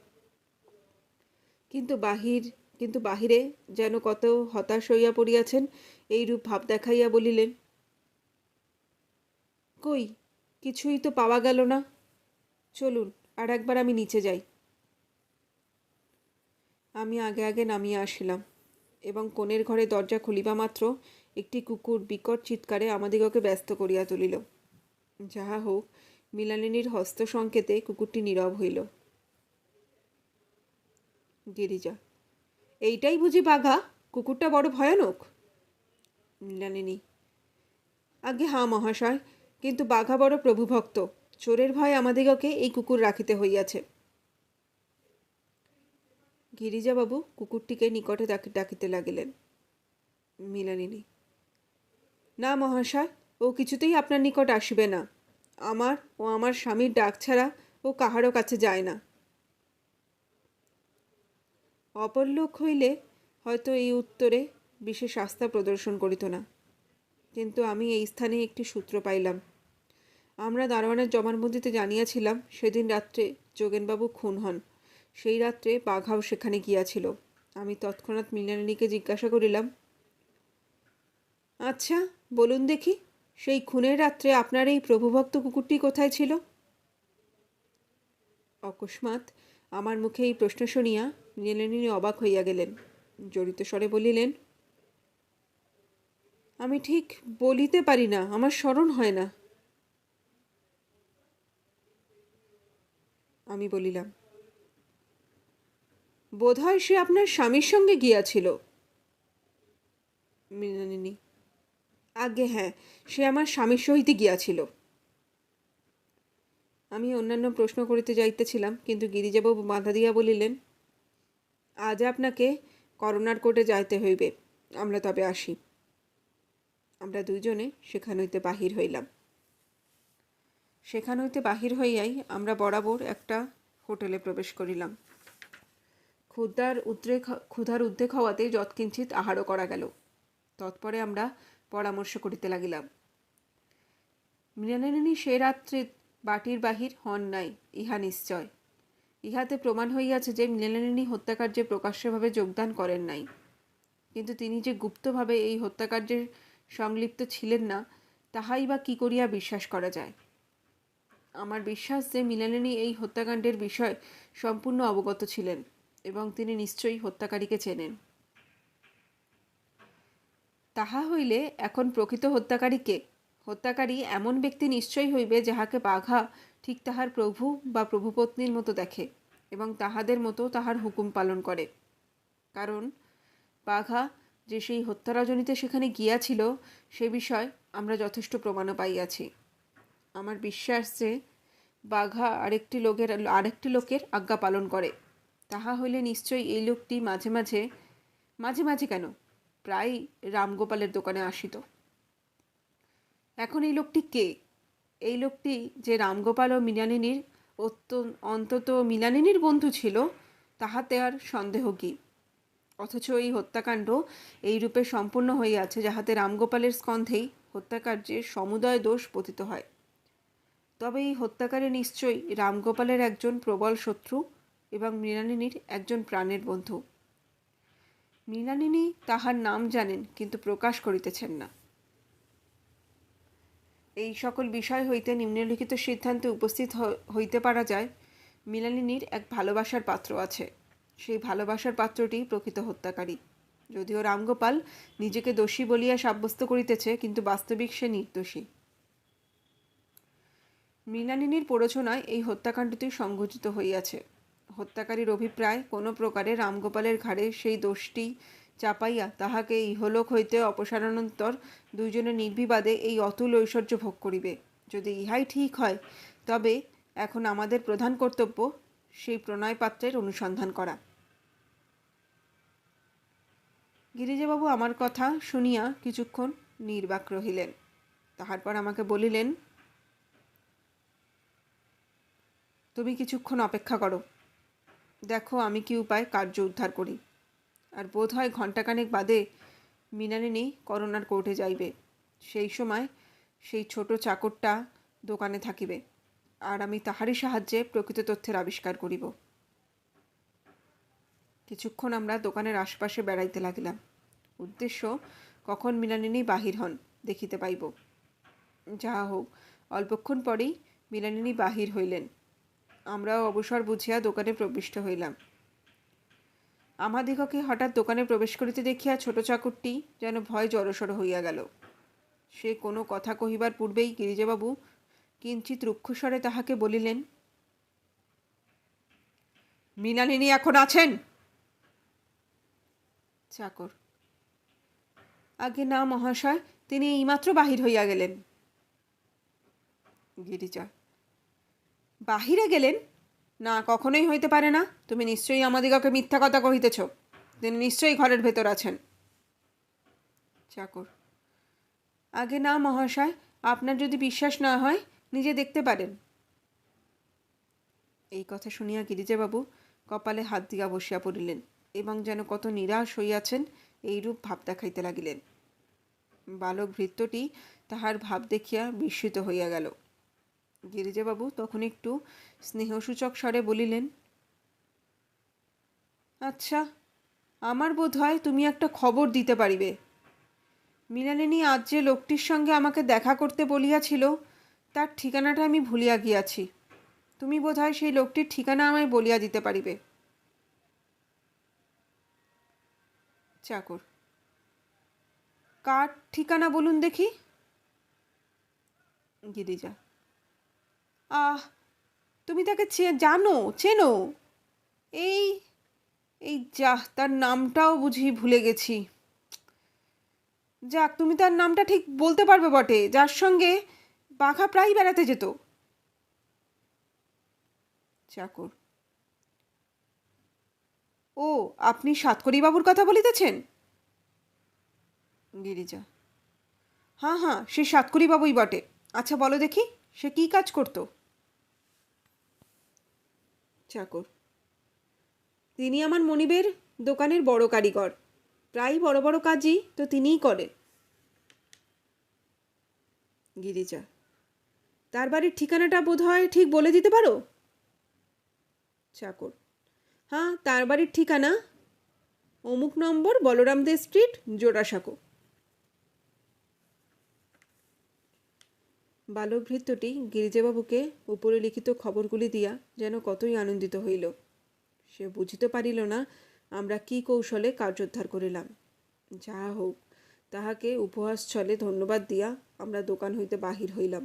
কিন্তু বাহিরে যেন কত হতাশ হইয়া পড়িয়াছেন এইরূপ ভাব দেখাইয়া বলিলেন, কই, কিছুই তো পাওয়া গেল না। চলুন আর একবার আমি নিচে যাই। আমি আগে আগে নামিয়ে আসিলাম এবং কোণের ঘরে দরজা খুলিবা মাত্র একটি কুকুর বিকট চিৎকারে আমাদিগকে ব্যস্ত করিয়া তুলিল। যাহা হোক, মৃণালিনীর হস্তসংকেতে কুকুরটি নীরব হইল। গিরিজা: এইটাই বুঝি বাঘা? কুকুরটা বড় ভয়ানক। মৃণালিনী: আগে হাঁ মহাশয়, কিন্তু বাঘা বড় প্রভুভক্ত। চোরের ভয় আমাদিগকে এই কুকুর রাখিতে হইয়াছে। গিরিজাবাবু কুকুরটিকে নিকটে ডাকিতে লাগিলেন। মৃণালিনী: না মহাশয়, ও কিছুতেই আপনার নিকট আসিবে না। আমার ও আমার স্বামীর ডাক ছাড়া ও কাহারও কাছে যায় না। অপর লোক হইলে হয়তো এই উত্তরে বিশেষ আস্থা প্রদর্শন করিত না, কিন্তু আমি এই স্থানে একটি সূত্র পাইলাম। আমরা দারোয়ানের জবানবন্দিতে জানিয়াছিলাম সেদিন রাত্রে যোগেনবাবু খুন হন। সেই রাত্রে বাঘাও সেখানে গিয়াছিল। আমি তৎক্ষণাৎ মৃণালিনীকে জিজ্ঞাসা করিলাম, আচ্ছা বলুন দেখি, সেই খুনের রাত্রে আপনার এই প্রভুভক্ত কুকুরটি কোথায় ছিল? অকস্মাৎ আমার মুখে এই প্রশ্ন শুনিয়া মৃণালিনী অবাক হইয়া গেলেন। জড়িত স্বরে বলিলেন, আমি ঠিক বলিতে পারি না, আমার স্মরণ হয় না। আমি বলিলাম, বোধহয় সে আপনার স্বামীর সঙ্গে গিয়াছিল। মৃণালিনী: আগে হ্যাঁ, সে আমার স্বামীর সহিতই গিয়াছিল। আমি অন্যান্য প্রশ্ন করিতে যাইতেছিলাম, কিন্তু গিরিজাবাবু বাধা দিয়া বলিলেন, আজ আপনাকে করোনার কোর্টে যাইতে হইবে, আমরা তবে আসি। আমরা দুইজনে সেখান হইতে বাহির হইলাম। সেখান হইতে বাহির হইয়াই আমরা বরাবর একটা হোটেলে প্রবেশ করিলাম। ক্ষুধার উদ্রেক হওয়াতে যৎকিঞ্চিৎ আহারও করা গেল। তৎপরে আমরা পরামর্শ করিতে লাগিলাম। মৃণালিনী সে রাত্রে বাটির বাহির হন নাই, ইহা নিশ্চয়। ইহাতে প্রমাণ হইয়াছে যে মৃণালিনী হত্যাকার্যে প্রকাশ্যভাবে যোগদান করেন নাই, কিন্তু তিনি যে গুপ্তভাবে এই হত্যাকার্যে সংলিপ্ত ছিলেন না, তাহাই বা কী করিয়া বিশ্বাস করা যায়। আমার বিশ্বাস যে মৃণালিনী এই হত্যাকাণ্ডের বিষয় সম্পূর্ণ অবগত ছিলেন এবং তিনি নিশ্চয়ই হত্যাকারীকে চেনেন। তাহা হইলে এখন প্রকৃত হত্যাকারীকে? হত্যাকারী এমন ব্যক্তি নিশ্চয়ই হইবে যাহাকে বাঘা ঠিক তাহার প্রভু বা প্রভুপত্নীর মতো দেখে এবং তাহাদের মতো তাহার হুকুম পালন করে। কারণ বাঘা যে সেই হত্যারজনীতে সেখানে গিয়াছিল সে বিষয় আমরা যথেষ্ট প্রমাণও পাইয়াছি। আমার বিশ্বাস যে বাঘা আরেকটি লোকের আজ্ঞা পালন করে। তাহা হইলে নিশ্চয়ই এই লোকটি মাঝে মাঝে কেন, প্রায় রামগোপালের দোকানে আসিত। এখন এই লোকটি কে? এই লোকটি যে রামগোপাল ও মৃণালিনীর অন্তত মৃণালিনীর বন্ধু ছিল, তাহাতে আর সন্দেহ কি? অথচ এই হত্যাকাণ্ড এই রূপে সম্পূর্ণ হইয়াছে যাহাতে রামগোপালের স্কন্ধেই হত্যাকার্যের সমুদয় দোষ পতিত হয়। তবে এই হত্যাকারী নিশ্চয়ই রামগোপালের একজন প্রবল শত্রু এবং মৃণালিনীর একজন প্রাণের বন্ধু। মৃণালিনী তাহার নাম জানেন, কিন্তু প্রকাশ করিতেছেন না। এই সকল বিষয় হইতে নিম্নলিখিত সিদ্ধান্তে উপস্থিত হইতে পারা যায়, মৃণালিনীর এক ভালোবাসার পাত্র আছে। সেই ভালোবাসার পাত্রটি প্রকৃত হত্যাকারী। যদিও রামগোপাল নিজেকে দোষী বলিয়া সাব্যস্ত করিতেছে, কিন্তু বাস্তবিক সে নির্দোষী। মৃণালিনীর প্ররোচনায় এই হত্যাকাণ্ডটি সংঘটিত হইয়াছে। হত্যাকারীর অভিপ্রায় কোনো প্রকারে রামগোপালের ঘাড়ে সেই দোষটি চাপাইয়া তাহাকে ইহলোক হইতে অপসারণান্তর দুইজনে নির্বিবাদে এই অতুল ঐশ্বর্য ভোগ করিবে। যদি ইহাই ঠিক হয়, তবে এখন আমাদের প্রধান কর্তব্য সেই প্রণয়পাত্রের অনুসন্ধান করা। গিরিজাবাবু আমার কথা শুনিয়া কিছুক্ষণ নির্বাক রহিলেন। তাহার পর আমাকে বলিলেন, তুমি কিছুক্ষণ অপেক্ষা করো, দেখো আমি কি উপায় কার্য উদ্ধার করি। আর বোধ হয় ঘণ্টাখানেক বাদে মৃণালিনী করোনার কোর্টে যাইবে। সেই সময় সেই ছোট চাকরটা দোকানে থাকিবে, আর আমি তাহারই সাহায্যে প্রকৃত তথ্যের আবিষ্কার করিব। কিছুক্ষণ আমরা দোকানের আশপাশে বেড়াইতে লাগিলাম। উদ্দেশ্য, কখন মৃণালিনী বাহির হন দেখিতে পাইব। যাহা হোক, অল্পক্ষণ পরেই মৃণালিনী বাহির হইলেন। আমরাও অবসর বুঝিয়া দোকানে প্রবিষ্ট হইলাম। আমাদিগকে হঠাৎ দোকানে প্রবেশ করিতে দেখিয়া ছোট চাকরটি যেন ভয় জড়সড় হইয়া গেল। সে কোনো কথা কহিবার পূর্বেই গিরিজাবাবু কিঞ্চিৎ রুক্ষস্বরে তাহাকে বলিলেন, মৃণালিনী এখন আছেন? চাকর, আগে না মহাশয়, তিনি এইমাত্র বাহির হইয়া গেলেন। গিরিজা, বাহিরে গেলেন? না, কখনোই হইতে পারে না। তুমি নিশ্চয়ই আমাদিগকে মিথ্যা কথা কহিতেছ। তিনি নিশ্চয়ই ঘরের ভেতর আছেন। চাকর, আগে না মহাশয়, আপনার যদি বিশ্বাস না হয় নিজে দেখতে পারেন। এই কথা শুনিয়া গিরিজাবাবু কপালে হাত দিয়া বসিয়া পড়িলেন এবং যেন কত নিরাশ হইয়াছেন এইরূপ ভাব দেখাইতে লাগিলেন। বালক ভৃত্যটি তাহার ভাব দেখিয়া বিস্মিত হইয়া গেল। গিরিজাবাবু তখন একটু স্নেহসূচক স্বরে বলিলেন, আচ্ছা, আমার বোধ হয় তুমি একটা খবর দিতে পারিবে। মৃণালিনী আজ যে লোকটির সঙ্গে আমাকে দেখা করতে বলিয়াছিল তার ঠিকানাটা আমি ভুলিয়া গিয়াছি। তুমি বোধ হয় সেই লোকটির ঠিকানা আমায় বলিয়া দিতে পারিবে। চাকর, কার ঠিকানা বলুন দেখি। গিরিজা, আহ, তুমি তাকে জানো, চেনো? এই এই যা, তার নামটাও বুঝি ভুলে গেছি। যাক, তুমি তার নামটা ঠিক বলতে পারবে বটে, যার সঙ্গে বাঘা প্রায় বেড়াতে যেত। চাকর, ও, আপনি সাতকড়িবাবুর কথা বলিতেছেন? গিরিজা, হ্যাঁ হ্যাঁ, সে সাতকড়িবাবুই বটে। আচ্ছা বলো দেখি, সে কী কাজ করত? চাকর, তিনি আমার মনিবের দোকানের বড় কারিগর। প্রায় বড় বড় কাজই তো তিনিই করেন। গিরিজা, তার বাড়ির ঠিকানাটা বোধ হয় ঠিক বলে দিতে পারো? চাকর, হ্যাঁ, তার বাড়ির ঠিকানা অমুক নম্বর বলরাম দে স্ট্রিট, জোড়াসাঁকো। বালক ভৃত্যটি গিরিজাবাবুকে উপরে লিখিত খবরগুলি দিয়া যেন কতই আনন্দিত হইল। সে বুঝিতে পারিল না আমরা কি কৌশলে কার্যোদ্ধার করিলাম। যাহা হোক, তাহাকে উপহাস ছলে ধন্যবাদ দিয়া আমরা দোকান হইতে বাহির হইলাম।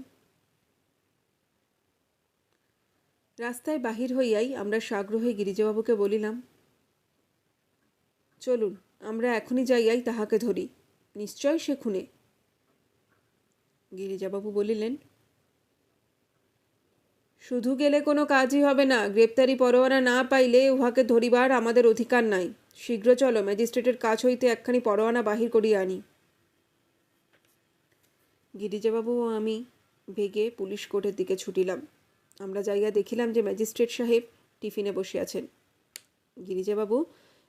রাস্তায় বাহির হইয়াই আমরা সাগ্রহে গিরিজাবাবুকে বলিলাম, চলুন, আমরা এখনই যাইয়াই তাহাকে ধরি। নিশ্চয় সে খুনে। গিরিজাবাবু বলিলেন, শুধু গেলে কোনো কাজই হবে না। গ্রেপ্তারি পরোয়ানা না পাইলে উহাকে ধরিবার আমাদের অধিকার নাই। শীঘ্র চলো, ম্যাজিস্ট্রেটের কাছ হইতে একখানি পরোয়ানা বাহির করিয়া আনি। গিরিজাবাবু ও আমি বেগে পুলিশ কোর্টের দিকে ছুটিলাম। আমরা যাইয়া দেখিলাম যে ম্যাজিস্ট্রেট সাহেব টিফিনে বসিয়াছেন। গিরিজাবাবু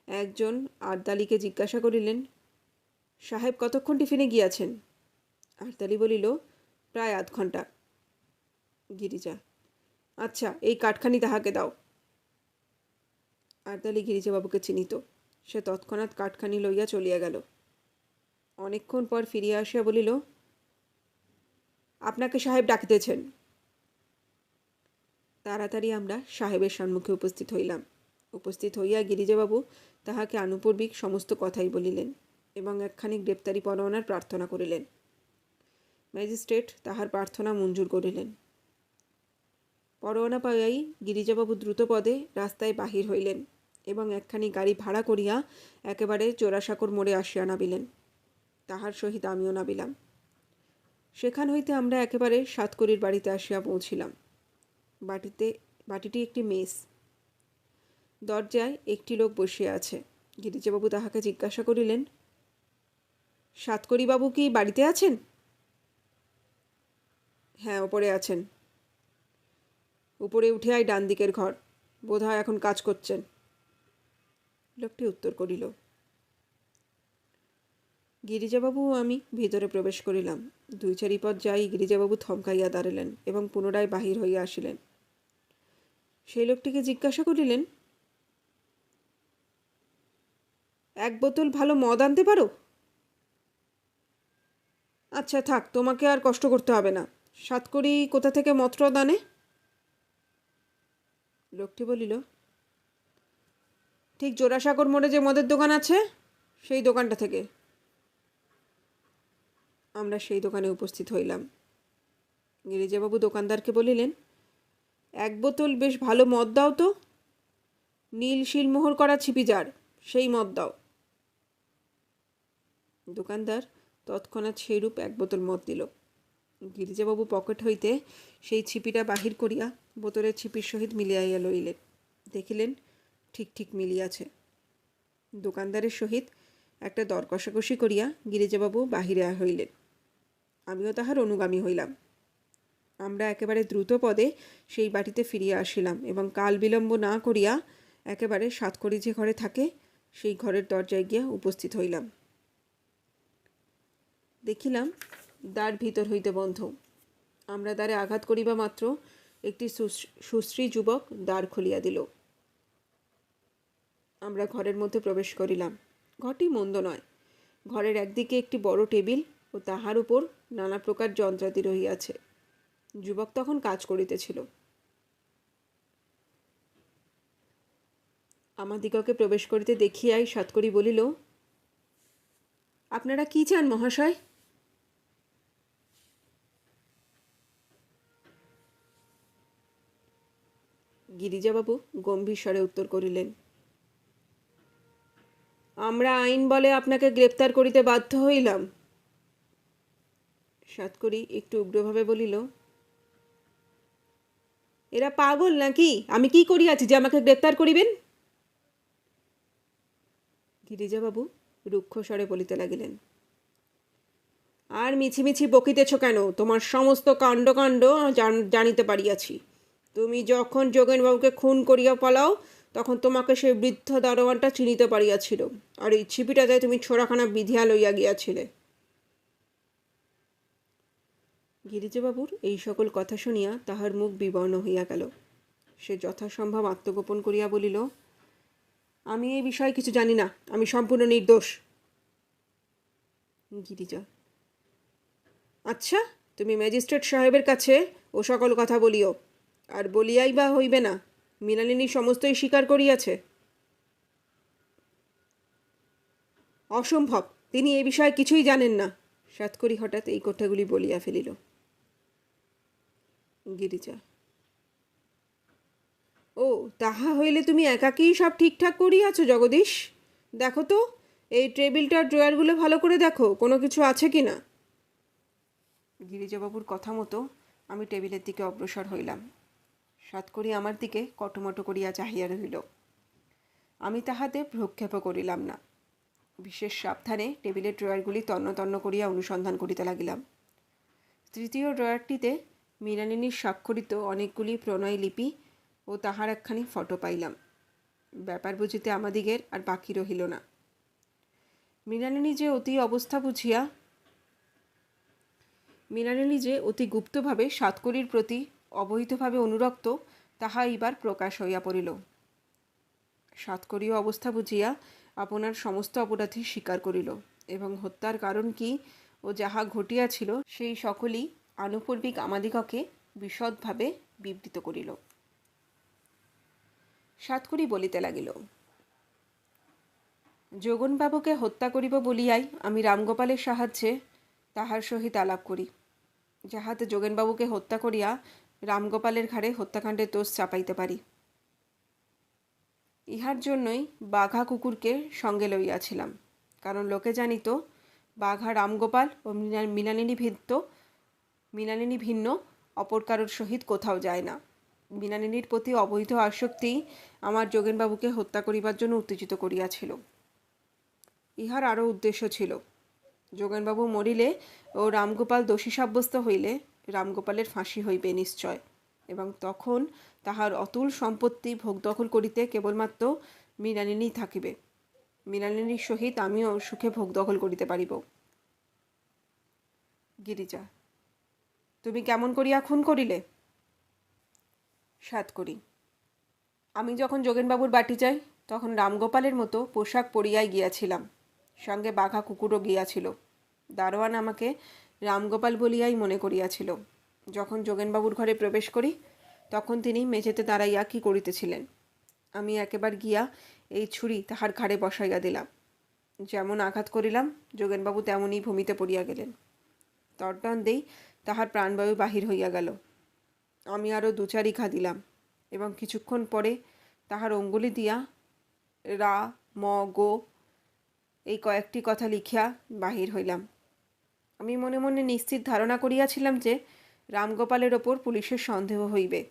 একজন আরদালিকে জিজ্ঞাসা করিলেন, সাহেব কতক্ষণ টিফিনে গিয়াছেন? আরদালি বলিল, প্রায় আধ ঘন্টা। গিরিজা, আচ্ছা, এই কাঠখানি তাহাকে দাও। আরদালি গিরিজাবাবুকে চিনিত। সে তৎক্ষণাৎ কাঠখানি লইয়া চলিয়া গেল। অনেকক্ষণ পর ফিরিয়া আসিয়া বলিল, আপনাকে সাহেব ডাকিতেছেন। তাড়াতাড়ি আমরা সাহেবের সম্মুখে উপস্থিত হইলাম। উপস্থিত হইয়া গিরিজাবাবু তাহাকে আনুপূর্বিক সমস্ত কথাই বলিলেন এবং একখানি গ্রেপ্তারি পরোয়ানার প্রার্থনা করিলেন। ম্যাজিস্ট্রেট তাহার প্রার্থনা মঞ্জুর করিলেন। পরোয়ানা পাইয়াই গিরিজাবাবু দ্রুতপদে রাস্তায় বাহির হইলেন এবং একখানি গাড়ি ভাড়া করিয়া একেবারে জোড়াসাঁকোর মোড়ে আসিয়া নামিলেন। তাহার সহিত আমিও নামিলাম। সেখান হইতে আমরা একেবারে সাতকড়ির বাড়িতে আসিয়া পৌঁছিলাম। বাটিটি একটি মেস। দরজায় একটি লোক বসিয়া আছে। গিরিজাবাবু তাহাকে জিজ্ঞাসা করিলেন, সাতকড়িবাবু কি বাড়িতে আছেন? হ্যাঁ, ওপরে আছেন। উপরে উঠে আয়, ডান দিকের ঘর, বোধ হয় এখন কাজ করছেন। লোকটি উত্তর করিল। গিরিজাবাবু ও আমি ভিতরে প্রবেশ করিলাম। দুই চারি পথ যাই গিরিজাবাবু থমকাইয়া দাঁড়ালেন এবং পুনরায় বাহির হইয়া আসিলেন। সেই লোকটিকে জিজ্ঞাসা করিলেন, এক বোতল ভালো মদ আনতে পারো? আচ্ছা থাক, তোমাকে আর কষ্ট করতে হবে না। সাতকড়ি কোথা থেকে মতরদ আনে? লোকটি বলিল, ঠিক জোড়াসাগর মোড়ে যে মদের দোকান আছে সেই দোকানটা থেকে। আমরা সেই দোকানে উপস্থিত হইলাম। গিরিজাবাবু দোকানদারকে বলিলেন, এক বোতল বেশ ভালো মদ দাও তো, নীল শিলমোহর করা ছিপি জার, সেই মদ দাও। দোকানদার তৎক্ষণাৎ সেইরূপ এক বোতল মদ দিল। গিরিজাবাবু পকেট হইতে সেই ছিপিটা বাহির করিয়া বোতলের ছিপির সহিত মিলিয়াইয়া লইলেন। দেখিলেন ঠিক ঠিক মিলিয়াছে। দোকানদারের সহিত একটা দর কষাকষি করিয়া গিরিজাবাবু বাহিরে হইলেন। আমিও তাহার অনুগামী হইলাম। আমরা একেবারে দ্রুত পদে সেই বাটিতে ফিরিয়া আসিলাম এবং কাল বিলম্ব না করিয়া একেবারে সাতকড়ি যে ঘরে থাকে সেই ঘরের দরজায় গিয়া উপস্থিত হইলাম। দেখিলাম দ্বার ভিতর হইতে বন্ধ। আমরা দ্বারে আঘাত করিবা মাত্র একটি সুশ্রী যুবক দ্বার খুলিয়া দিল। আমরা ঘরের মধ্যে প্রবেশ করিলাম। ঘরটি মন্দ নয়। ঘরের একদিকে একটি বড় টেবিল ও তাহার উপর নানা প্রকার যন্ত্রাদি রহিয়াছে। যুবক তখন কাজ করিতেছিল। আমাদিগকে প্রবেশ করিতে দেখিয়াই সাতকড়ি বলিল, আপনারা কি চান মহাশয়? গিরিজাবাবু গম্ভীর স্বরে উত্তর করিলেন, আমরা আইন বলে আপনাকে গ্রেপ্তার করিতে বাধ্য হইলাম। সাতকড়ি একটু উগ্রভাবে বলিল, এরা পাগল নাকি? আমি কি করিয়াছি যে আমাকে গ্রেপ্তার করিবেন? গিরিজাবাবু রুক্ষ স্বরে বলিতে লাগিলেন, আর মিছিমিছি বকিতেছ কেন? তোমার সমস্ত কাণ্ড জানিতে পারিয়াছি। তুমি যখন যোগেনবাবুকে খুন করিয়া পালাও তখন তোমাকে সেই বৃদ্ধ দারোয়ানটা চিনিতে পারিয়াছিল, আর এই ছিপিটাতে তুমি ছোড়াখানা বিধিয়া লইয়া গিয়াছিলে। গিরিজাবাবুর এই সকল কথা শুনিয়া তাহার মুখ বিবর্ণ হইয়া গেল। সে যথাসম্ভব আত্মগোপন করিয়া বলিল, আমি এই বিষয়ে কিছু জানি না, আমি সম্পূর্ণ নির্দোষ। গিরিজা, আচ্ছা, তুমি ম্যাজিস্ট্রেট সাহেবের কাছে ও সকল কথা বলিও। আর বলিয়াই বা হইবে না? মৃণালিনী সমস্তই স্বীকার করিয়াছে। অসম্ভব, তিনি এ বিষয়ে কিছুই জানেন না। সাতকড়ি হঠাৎ এই কথাগুলি বলিয়া ফেলিল। গিরিজা, ও তাহা হইলে তুমি একাকীই সব ঠিকঠাক করিয়াছ জগদীশ। দেখো তো, এই টেবিলটার ড্রয়ারগুলো ভালো করে দেখো, কোনো কিছু আছে কি না। গিরিজাবাবুর কথা মতো আমি টেবিলের দিকে অগ্রসর হইলাম। সাতকড়ি আমার দিকে কটমটো করিয়া চাহিয়া রহিল। আমি তাহাতে ভ্রুক্ষেপ করিলাম না। বিশেষ সাবধানে টেবিলের ড্রয়ারগুলি তন্ন তন্ন করিয়া অনুসন্ধান করিতে লাগিলাম। তৃতীয় ড্রয়ারটিতে মৃণালিনীর স্বাক্ষরিত অনেকগুলি প্রণয় লিপি ও তাহার একখানি ফটো পাইলাম। ব্যাপার বুঝিতে আমাদিগের আর বাকি রহিল না। মৃণালিনী যে অতি গুপ্তভাবে সাতকড়ির প্রতি অবহিতভাবে অনুরক্ত তাহা এইবার প্রকাশ হইয়া পড়িল। সাতকড়িও অবস্থা বুঝিয়া আপনার সমস্ত অপরাধী স্বীকার করিল এবং হত্যার কারণ কি ও যাহা ঘটিয়াছিল সেই সকলই আনুপূর্বিক আমাদিগকে বিশদভাবে বিবৃত করিল। সাতকড়ি বলিতে লাগিল, যোগনবাবুকে হত্যা করিব বলিয়াই আমি রামগোপালের সাহায্যে তাহার সহিত আলাপ করি, যাহাতে যোগেনবাবুকে হত্যা করিয়া রামগোপালের ঘাড়ে হত্যাকাণ্ডের দোষ চাপাইতে পারি। ইহার জন্যই বাঘা কুকুরকে সঙ্গে লইয়াছিলাম, কারণ লোকে জানিত বাঘা রামগোপাল ও মৃণালিনী ভিন্ন অপর কারোর সহিত কোথাও যায় না। মৃণালিনীর প্রতি অবৈধ আসক্তি আমার যোগেনবাবুকে হত্যা করিবার জন্য উত্তেজিত করিয়াছিল। ইহার আরও উদ্দেশ্য ছিল, যোগেনবাবু মরিলে ও রামগোপাল দোষী সাব্যস্ত হইলে রামগোপালের ফাঁসি হইবে নিশ্চয়, এবং তখন তাহার অতুল সম্পত্তি ভোগ দখল করিতে কেবলমাত্র মৃণালিনী থাকিবে। মৃণালিনীর সহিত আমিও সুখে ভোগ দখল করিতে পারিব। গিরিজা, তুমি কেমন করিয়া খুন করিলে? সাতকড়ি, আমি যখন যোগেনবাবুর বাটি যাই তখন রামগোপালের মতো পোশাক পরিয়াই গিয়াছিলাম, সঙ্গে বাঘা কুকুরও গিয়াছিল। দারোয়ান আমাকে রামগোপাল বলিয়াই মনে করিয়াছিল। যখন যোগেনবাবুর ঘরে প্রবেশ করি তখন তিনি মেঝেতে দাঁড়াইয়া কী করিতেছিলেন। আমি একেবার গিয়া এই ছুরি তাহার ঘাড়ে বসাইয়া দিলাম। যেমন আঘাত করিলাম যোগেনবাবু তেমনই ভূমিতে পড়িয়া গেলেন। তর্দণ্ডেই তাহার প্রাণবায়ু বাহির হইয়া গেল। আমি আরও দু চারি ঘা দিলাম এবং কিছুক্ষণ পরে তাহার অঙ্গুলি দিয়া রা ম গো এই কয়েকটি কথা লিখিয়া বাহির হইলাম। আমি মনে মনে নিশ্চিত ধারণা করিয়াছিলাম যে রামগোপালের ওপর পুলিশের সন্দেহ হইবে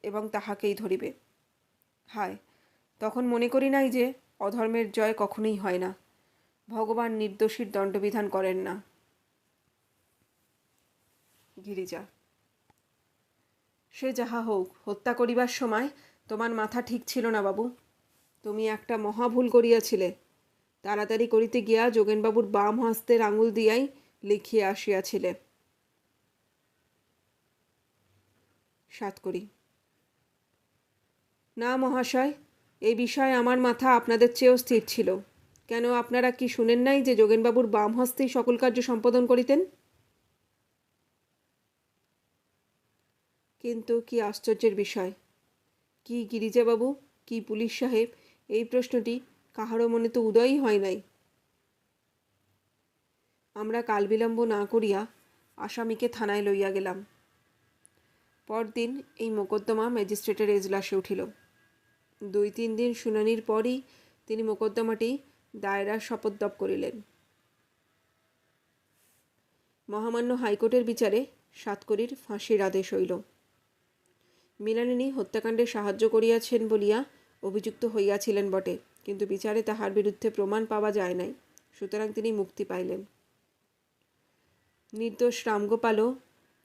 এবং তাহাকেই ধরিবে। হায়, তখন মনে করি নাই যে অধর্মের জয় কখনোই হয় না। ভগবান নির্দোষীর দণ্ডবিধান করেন না। গিরিজা: সে যাহা হোক, হত্যা করিবার সময় তোমার মাথা ঠিক ছিল না বাবু। তুমি একটা মহা ভুল করিয়াছিলে। তাড়াতাড়ি করিতে গিয়া যোগেনবাবুর বাম হস্তের আঙুল দিয়াই লিখিয়া আসিয়াছিলে। সাতকড়ি: না মহাশয়, এই বিষয়ে আমার মাথা আপনাদের চেয়েও স্থির ছিল। কেন, আপনারা কি শুনেন নাই যে যোগেনবাবুর বাম হস্তেই সকল কার্য সম্পাদন করিতেন? কিন্তু কি আশ্চর্যের বিষয়! কি গিরিজাবাবু, কি পুলিশ সাহেব, এই প্রশ্নটি কাহারও মনে তো উদয়ই হয় নাই। আমরা কালবিলম্ব না করিয়া আসামিকে থানায় লইয়া গেলাম। পরদিন এই মোকদ্দমা ম্যাজিস্ট্রেটের এজলাসে উঠিল। 2-3 দিন শুনানির পরই তিনি মোকদ্দমাটি দায়রার শপথ করিলেন। মহামান্য হাইকোর্টের বিচারে সাতকড়ির ফাঁসির আদেশ হইল। মৃণালিনী হত্যাকাণ্ডে সাহায্য করিয়াছেন বলিয়া অভিযুক্ত হইয়াছিলেন বটে, কিন্তু বিচারে তাহার বিরুদ্ধে প্রমাণ পাওয়া যায় নাই, সুতরাং তিনি মুক্তি পাইলেন। নির্দোষ রামগোপালও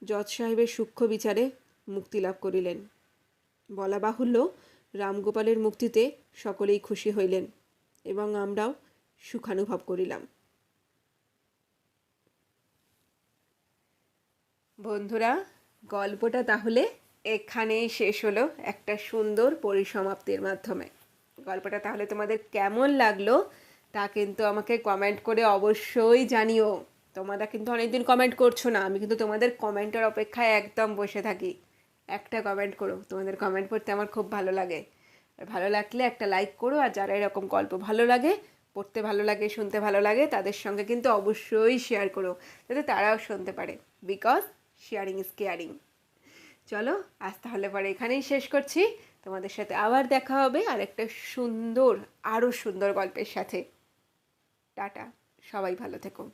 জজ সাহেবের সূক্ষ্ম বিচারে মুক্তি লাভ করিলেন। বলা বাহুল্য, রামগোপালের মুক্তিতে সকলেই খুশি হইলেন এবং আমরাও সুখানুভব করিলাম। বন্ধুরা, গল্পটা তাহলে এখানেই শেষ হলো একটা সুন্দর পরিসমাপ্তির মাধ্যমে। গল্পটা তাহলে তোমাদের কেমন লাগলো তা কিন্তু আমাকে কমেন্ট করে অবশ্যই জানিও। তোমরা কিন্তু অনেকদিন কমেন্ট করছো না, আমি কিন্তু তোমাদের কমেন্টের অপেক্ষায় একদম বসে থাকি। একটা কমেন্ট করো, তোমাদের কমেন্ট পড়তে আমার খুব ভালো লাগে। আর ভালো লাগলে একটা লাইক করো, আর যারা এরকম গল্প ভালো লাগে, পড়তে ভালো লাগে, শুনতে ভালো লাগে, তাদের সঙ্গে কিন্তু অবশ্যই শেয়ার করো, যাতে তারাও শুনতে পারে। Because sharing is caring. চলো, আজ তাহলে পরে এখানেই শেষ করছি। তোমাদের সাথে আবার দেখা হবে আর একটা সুন্দর, আরও সুন্দর গল্পের সাথে। টাটা, সবাই ভালো থেকো।